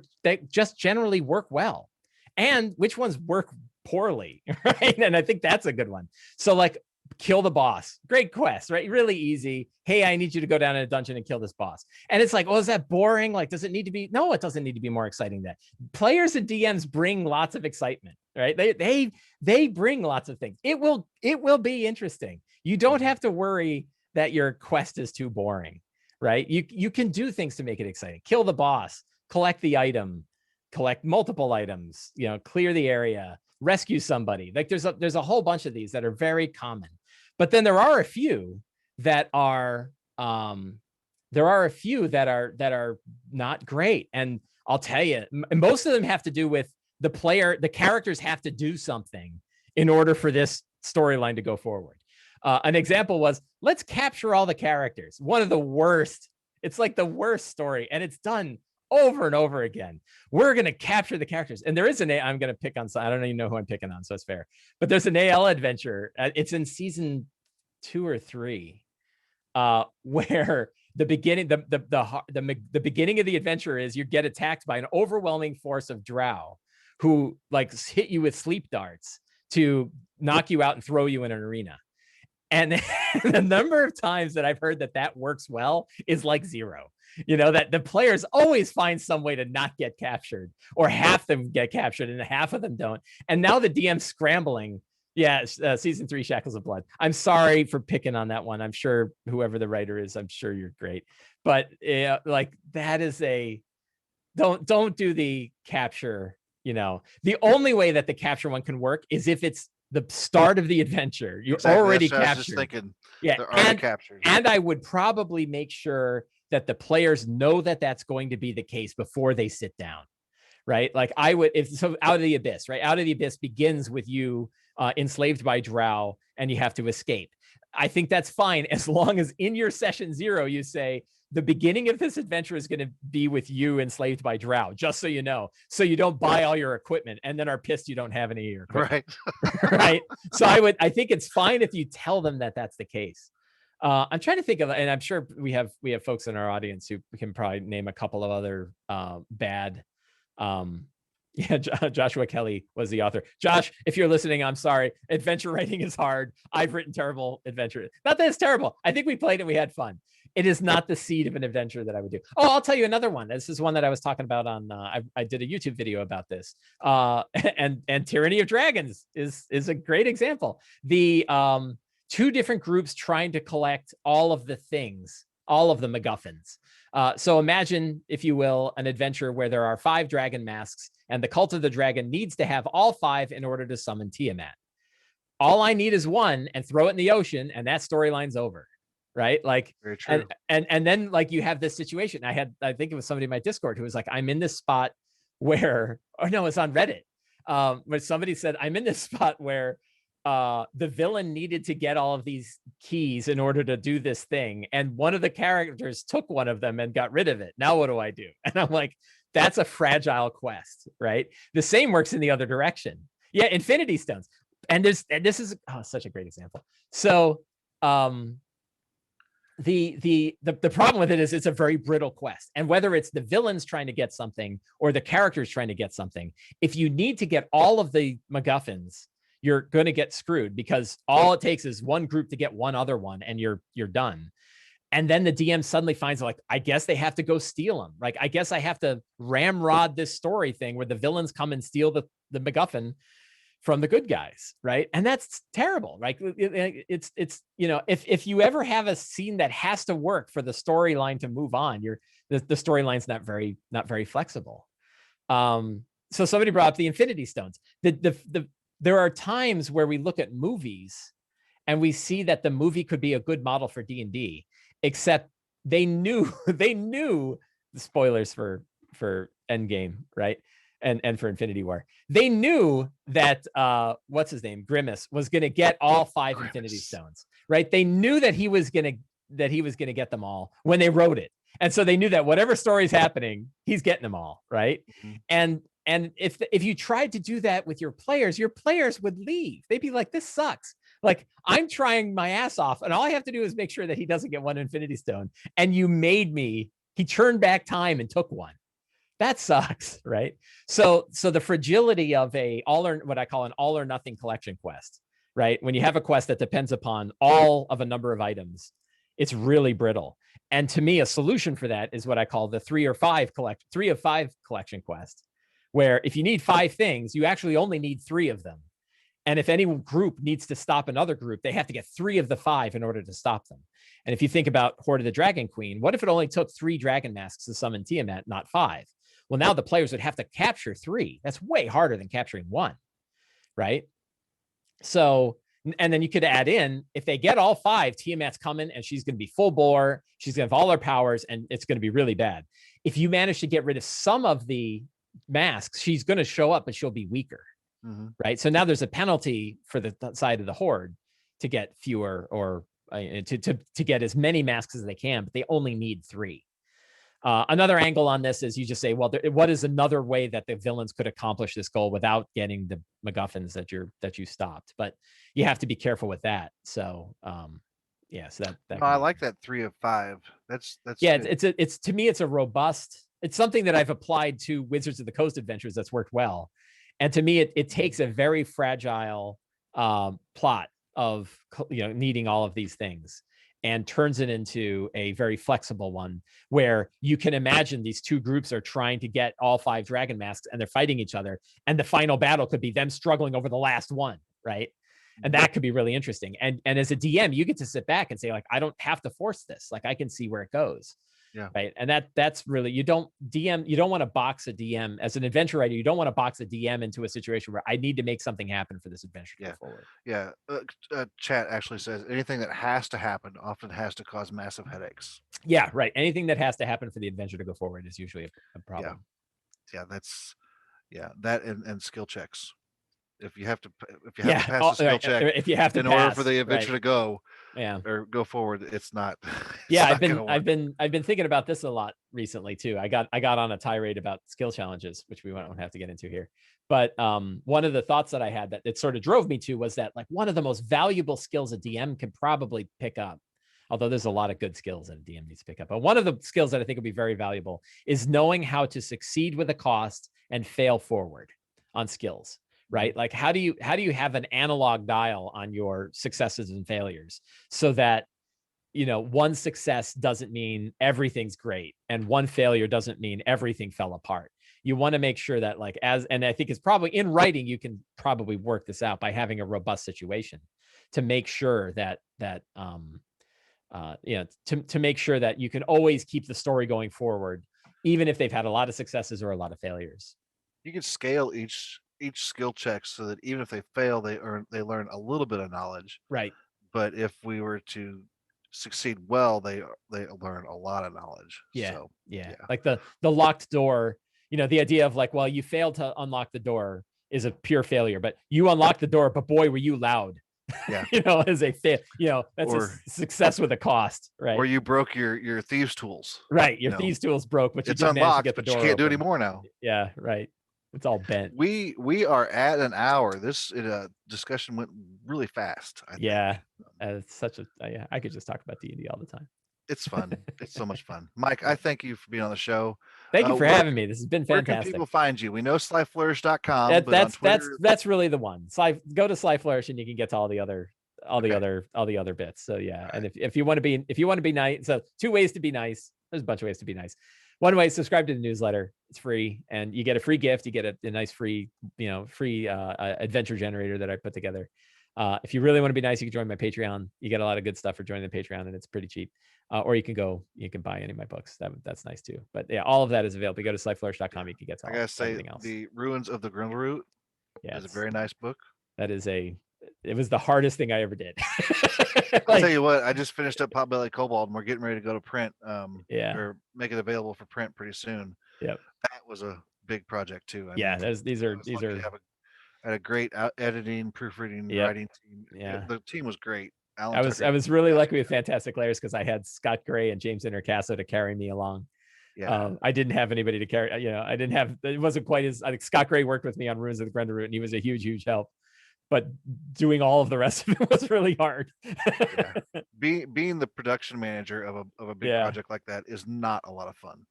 just generally work well, and which ones work poorly, right? And I think that's a good one. So like kill the boss, great quest, right? Really easy. Hey, I need you to go down in a dungeon and kill this boss. And it's like, well, is that boring? Like, does it need to be? No, it doesn't need to be more exciting than that. Players and DMs bring lots of excitement, right? They bring lots of things. It will be interesting. You don't have to worry that your quest is too boring. Right? You can do things to make it exciting. Kill the boss, collect the item, collect multiple items, clear the area, rescue somebody. Like there's a whole bunch of these that are very common. But then there are a few that are not great. And I'll tell you, most of them have to do with the characters have to do something in order for this storyline to go forward. An example was, let's capture all the characters. One of the worst. It's like the worst story, and it's done over and over again. We're going to capture the characters. And there is I'm going to pick on, I don't even know who I'm picking on, so it's fair. But there's an AL adventure. It's in season 2 or 3, where the beginning, the beginning of the adventure is you get attacked by an overwhelming force of drow who like hit you with sleep darts to knock you out and throw you in an arena. And the number of times that I've heard that works well is like 0. That the players always find some way to not get captured, or half them get captured and half of them don't. And now the DM's scrambling. Yeah, season 3, Shackles of Blood. I'm sorry for picking on that one. I'm sure whoever the writer is, I'm sure you're great. But like that is don't do the capture. The only way that the capture one can work is if it's the start of the adventure. You're already captured. I was just thinking, captured. And I would probably make sure that the players know that that's going to be the case before they sit down, right? Like I would, Out of the Abyss, right? Out of the Abyss begins with you enslaved by drow and you have to escape. I think that's fine as long as in your session 0 you say, the beginning of this adventure is going to be with you enslaved by drow, just so you know, so you don't buy all your equipment and then are pissed you don't have any of your equipment. Right. Right. So I think it's fine if you tell them that that's the case. I'm trying to think of, and I'm sure we have folks in our audience who can probably name a couple of other bad. Joshua Kelly was the author. Josh, if you're listening, I'm sorry. Adventure writing is hard. I've written terrible adventure. Not that it's terrible. I think we played and we had fun. It is not the seed of an adventure that I would do. Oh, I'll tell you another one. This is one that I was talking about on. I did a YouTube video about this. And Tyranny of Dragons is a great example. The two different groups trying to collect all of the things, all of the MacGuffins. So imagine, if you will, an adventure where there are 5 dragon masks, and the Cult of the Dragon needs to have all 5 in order to summon Tiamat. All I need is one, and throw it in the ocean, and that storyline's over. Right? Like, very true. And then like you have this situation. I think it was somebody in my Discord who was like, I'm in this spot where, or no, it's on Reddit. Where somebody said, I'm in this spot where the villain needed to get all of these keys in order to do this thing. And one of the characters took one of them and got rid of it. Now what do I do? And I'm like, that's a fragile quest, right? The same works in the other direction. Yeah, Infinity Stones. And this is such a great example. So the problem with it is it's a very brittle quest. And whether it's the villains trying to get something or the characters trying to get something, if you need to get all of the MacGuffins, you're going to get screwed, because all it takes is one group to get one other one and you're done. And then the DM suddenly finds, like, I guess they have to go steal them. Like, I guess I have to ramrod this story thing where the villains come and steal the MacGuffin from the good guys, right? And that's terrible, right? It's if you ever have a scene that has to work for the storyline to move on, the storyline's not very flexible. So somebody brought up the Infinity Stones. There are times where we look at movies and we see that the movie could be a good model for D&D, except they knew the spoilers for Endgame, right? And for Infinity War. They knew that what's his name? Grimace was going to get all 5 Infinity Stones, right? They knew that he was going to get them all when they wrote it. And so they knew that whatever story's happening, he's getting them all, right? Mm-hmm. And if you tried to do that with your players would leave. They'd be like, this sucks. Like, I'm trying my ass off, and all I have to do is make sure that he doesn't get one Infinity Stone. And he turned back time and took one. That sucks, right? So the fragility of what I call an all or nothing collection quest, right? When you have a quest that depends upon all of a number of items, it's really brittle. And to me, a solution for that is what I call the 3 of 5 collection quest, where if you need 5 things, you actually only need 3 of them. And if any group needs to stop another group, they have to get 3 of the 5 in order to stop them. And if you think about Horde of the Dragon Queen, what if it only took 3 dragon masks to summon Tiamat, not 5? Well, now the players would have to capture 3. That's way harder than capturing 1, right? So, and then you could add in, if they get all 5, Tiamat's coming and she's going to be full bore. She's going to have all her powers and it's going to be really bad. If you manage to get rid of some of the masks, she's going to show up, but she'll be weaker, right? So now there's a penalty for the side of the Horde to get fewer or to get as many masks as they can, but they only need 3. Another angle on this is you just say, well, what is another way that the villains could accomplish this goal without getting the MacGuffins that you stopped? But you have to be careful with that. So, so that. I like that 3 of 5. That's yeah. It's to me, it's a robust. It's something that I've applied to Wizards of the Coast adventures that's worked well, and to me, it takes a very fragile plot of needing all of these things, and turns it into a very flexible one where you can imagine these 2 groups are trying to get all 5 dragon masks and they're fighting each other. And the final battle could be them struggling over the last one, right? And that could be really interesting. And as a DM, you get to sit back and say, like, I don't have to force this. Like, I can see where it goes. Yeah. Right. And that's really, you don't want to box a DM as an adventure writer. You don't want to box a DM into a situation where I need to make something happen for this adventure to go forward. Yeah. Chat actually says anything that has to happen often has to cause massive headaches. Yeah. Right. Anything that has to happen for the adventure to go forward is usually a problem. Yeah. That and skill checks. If you have to pass the skill check, if you have to in order for the adventure to go, or go forward, it's not. I've been thinking about this a lot recently too. I got on a tirade about skill challenges, which we won't have to get into here. But one of the thoughts that I had that it sort of drove me to was that, like, one of the most valuable skills a DM can probably pick up, although there's a lot of good skills that a DM needs to pick up, but one of the skills that I think would be very valuable is knowing how to succeed with a cost and fail forward on skills. Right? Like, how do you have an analog dial on your successes and failures so that one success doesn't mean everything's great, and one failure doesn't mean everything fell apart. You want to make sure that, like, and I think it's probably in writing, you can probably work this out by having a robust situation to make sure that to make sure that you can always keep the story going forward, even if they've had a lot of successes or a lot of failures. You can scale each skill check so that even if they fail, they learn a little bit of knowledge. Right. But if we were to succeed well, they learn a lot of knowledge. Yeah. So, yeah. Like the locked door, the idea of like, well, you failed to unlock the door is a pure failure, but you unlocked the door, but boy, were you loud. Yeah. As a fail, that's a success with a cost, right? Or you broke your thieves tools. Right. Your thieves tools broke, but it's unlocked, but you can't do it anymore now. Yeah, right. It's all bent. We are at an hour. This discussion went really fast. I think. It's such a I could just talk about D&D all the time. It's fun. It's so much fun. Mike, I thank you for being on the show. Thank you for having me. This has been fantastic. Where can people find you? We know slyflourish.com. That's really the one. Go to Sly Flourish and you can get to all the other bits. So yeah. Right. And if you want to be nice, so 2 ways to be nice. There's a bunch of ways to be nice. One way, subscribe to the newsletter. It's free, and you get a free gift. You get a nice free adventure generator that I put together. If you really want to be nice, you can join my Patreon. You get a lot of good stuff for joining the Patreon, and it's pretty cheap. Or you can buy any of my books. That's nice too. But yeah, all of that is available. You go to slyflourish.com. You can get to all, everything else. The Ruins of the Grendel Root is a very nice book. It was the hardest thing I ever did. I'll tell you what, I just finished up Potbelly Kobold, and we're getting ready to go to print. Or make it available for print pretty soon. Yep. That was a big project too. These are. I had a great editing, proofreading, writing team. Yeah, the team was great. I was really lucky with Fantastic Layers because I had Scott Gray and James Intercasso to carry me along. Yeah, I didn't have anybody to carry. It wasn't quite as. I think Scott Gray worked with me on Ruins of the Grendel Root, and he was a huge help. But doing all of the rest of it was really hard. Being the production manager of a big project like that is not a lot of fun.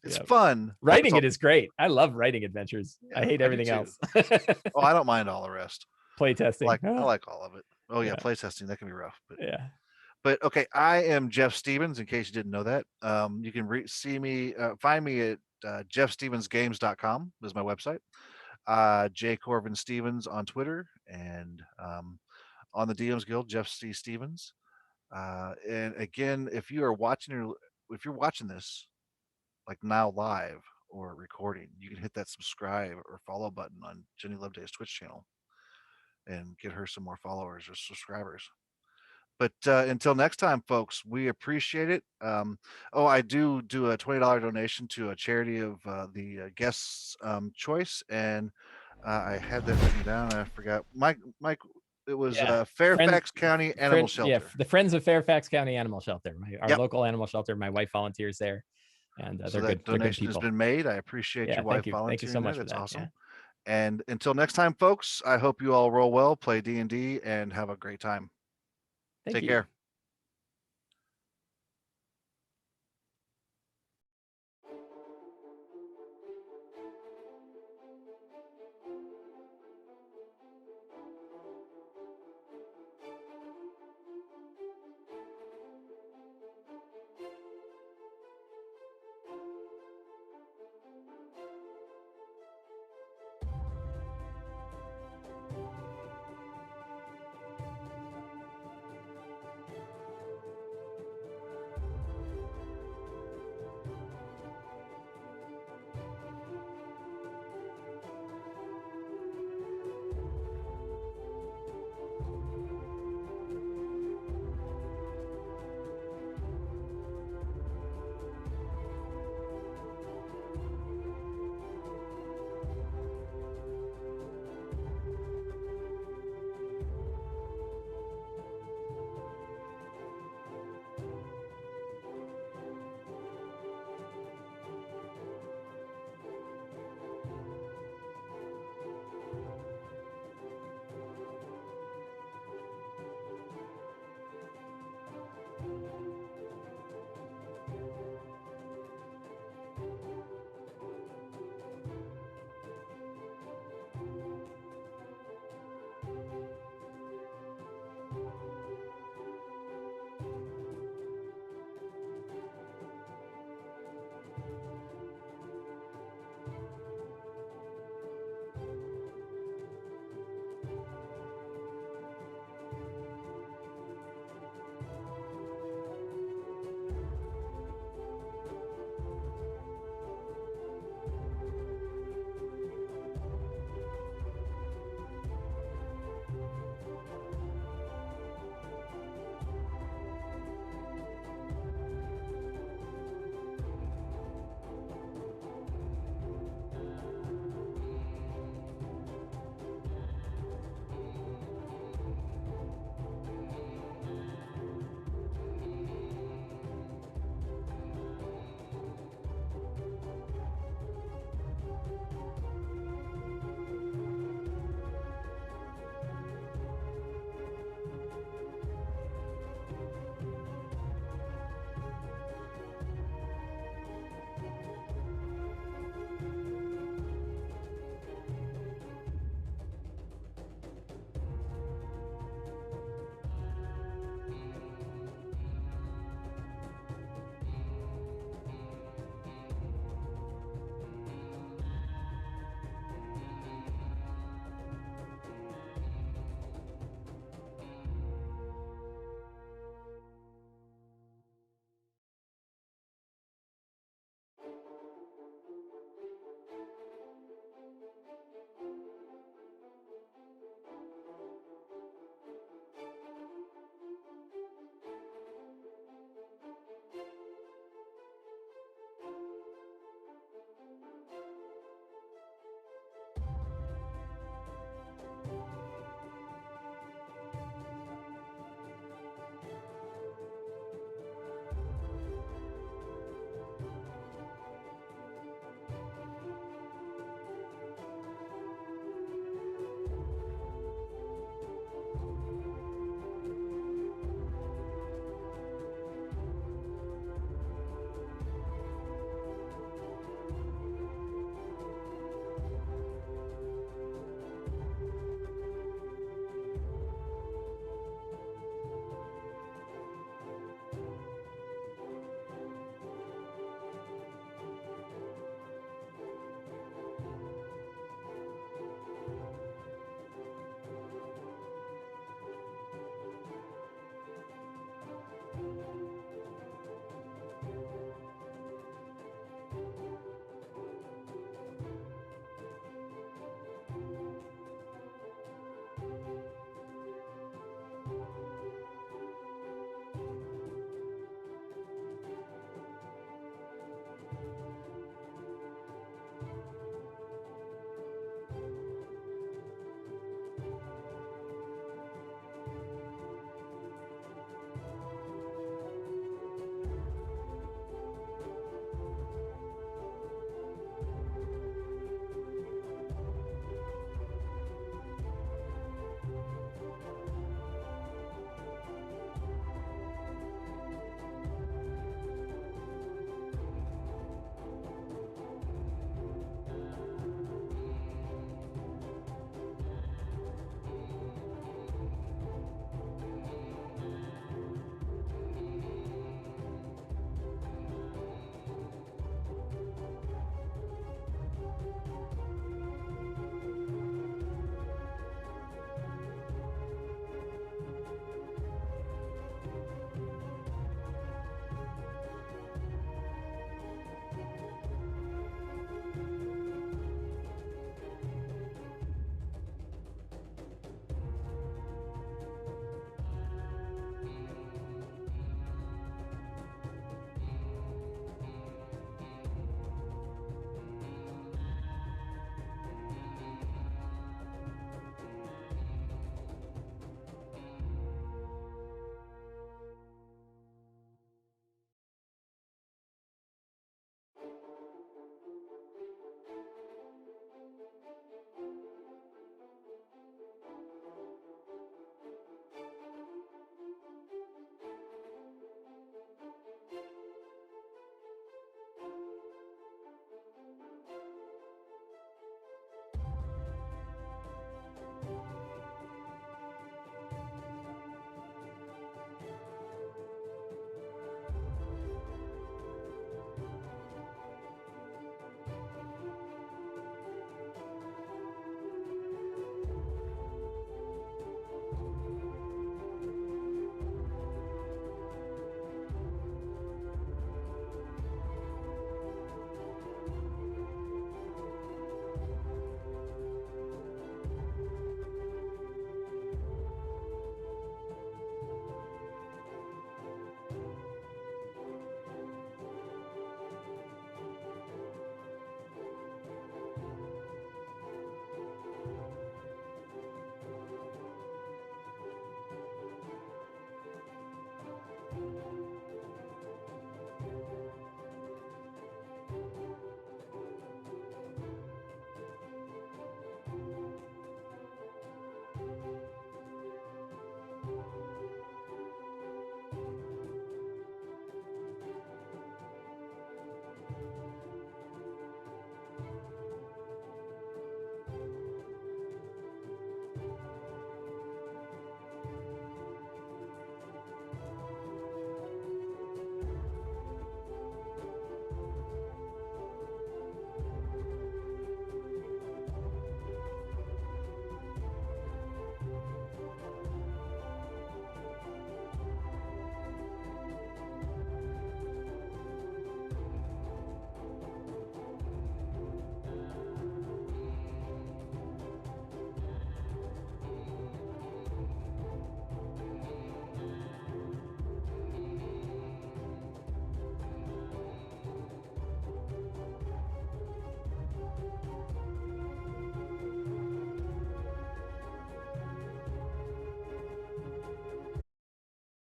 It's fun. Writing it is great. I love writing adventures. I hate everything else. I don't mind all the rest. Playtesting. I like all of it. Oh yeah, playtesting, that can be rough. But But okay, I am Jeff Stevens. In case you didn't know that, you can find me at jeffstevensgames.com. Is my website. J Corvin Stevens on Twitter, and on the DMs Guild, Jeff C. Stevens. And again, if you're watching this like now live or recording, you can hit that subscribe or follow button on Jenny Loveday's Twitch channel and get her some more followers or subscribers. But until next time, folks, we appreciate it. I do a $20 donation to a charity of the guest's choice, and I had that written down. I forgot. Mike, it was Fairfax County Animal Shelter. Yeah, the Friends of Fairfax County Animal Shelter, our local animal shelter. My wife volunteers there, and so that donation has been made. I appreciate your wife volunteering. Thank you so much. That's awesome. And until next time, folks, I hope you all roll well, play D&D, and have a great time. Take care.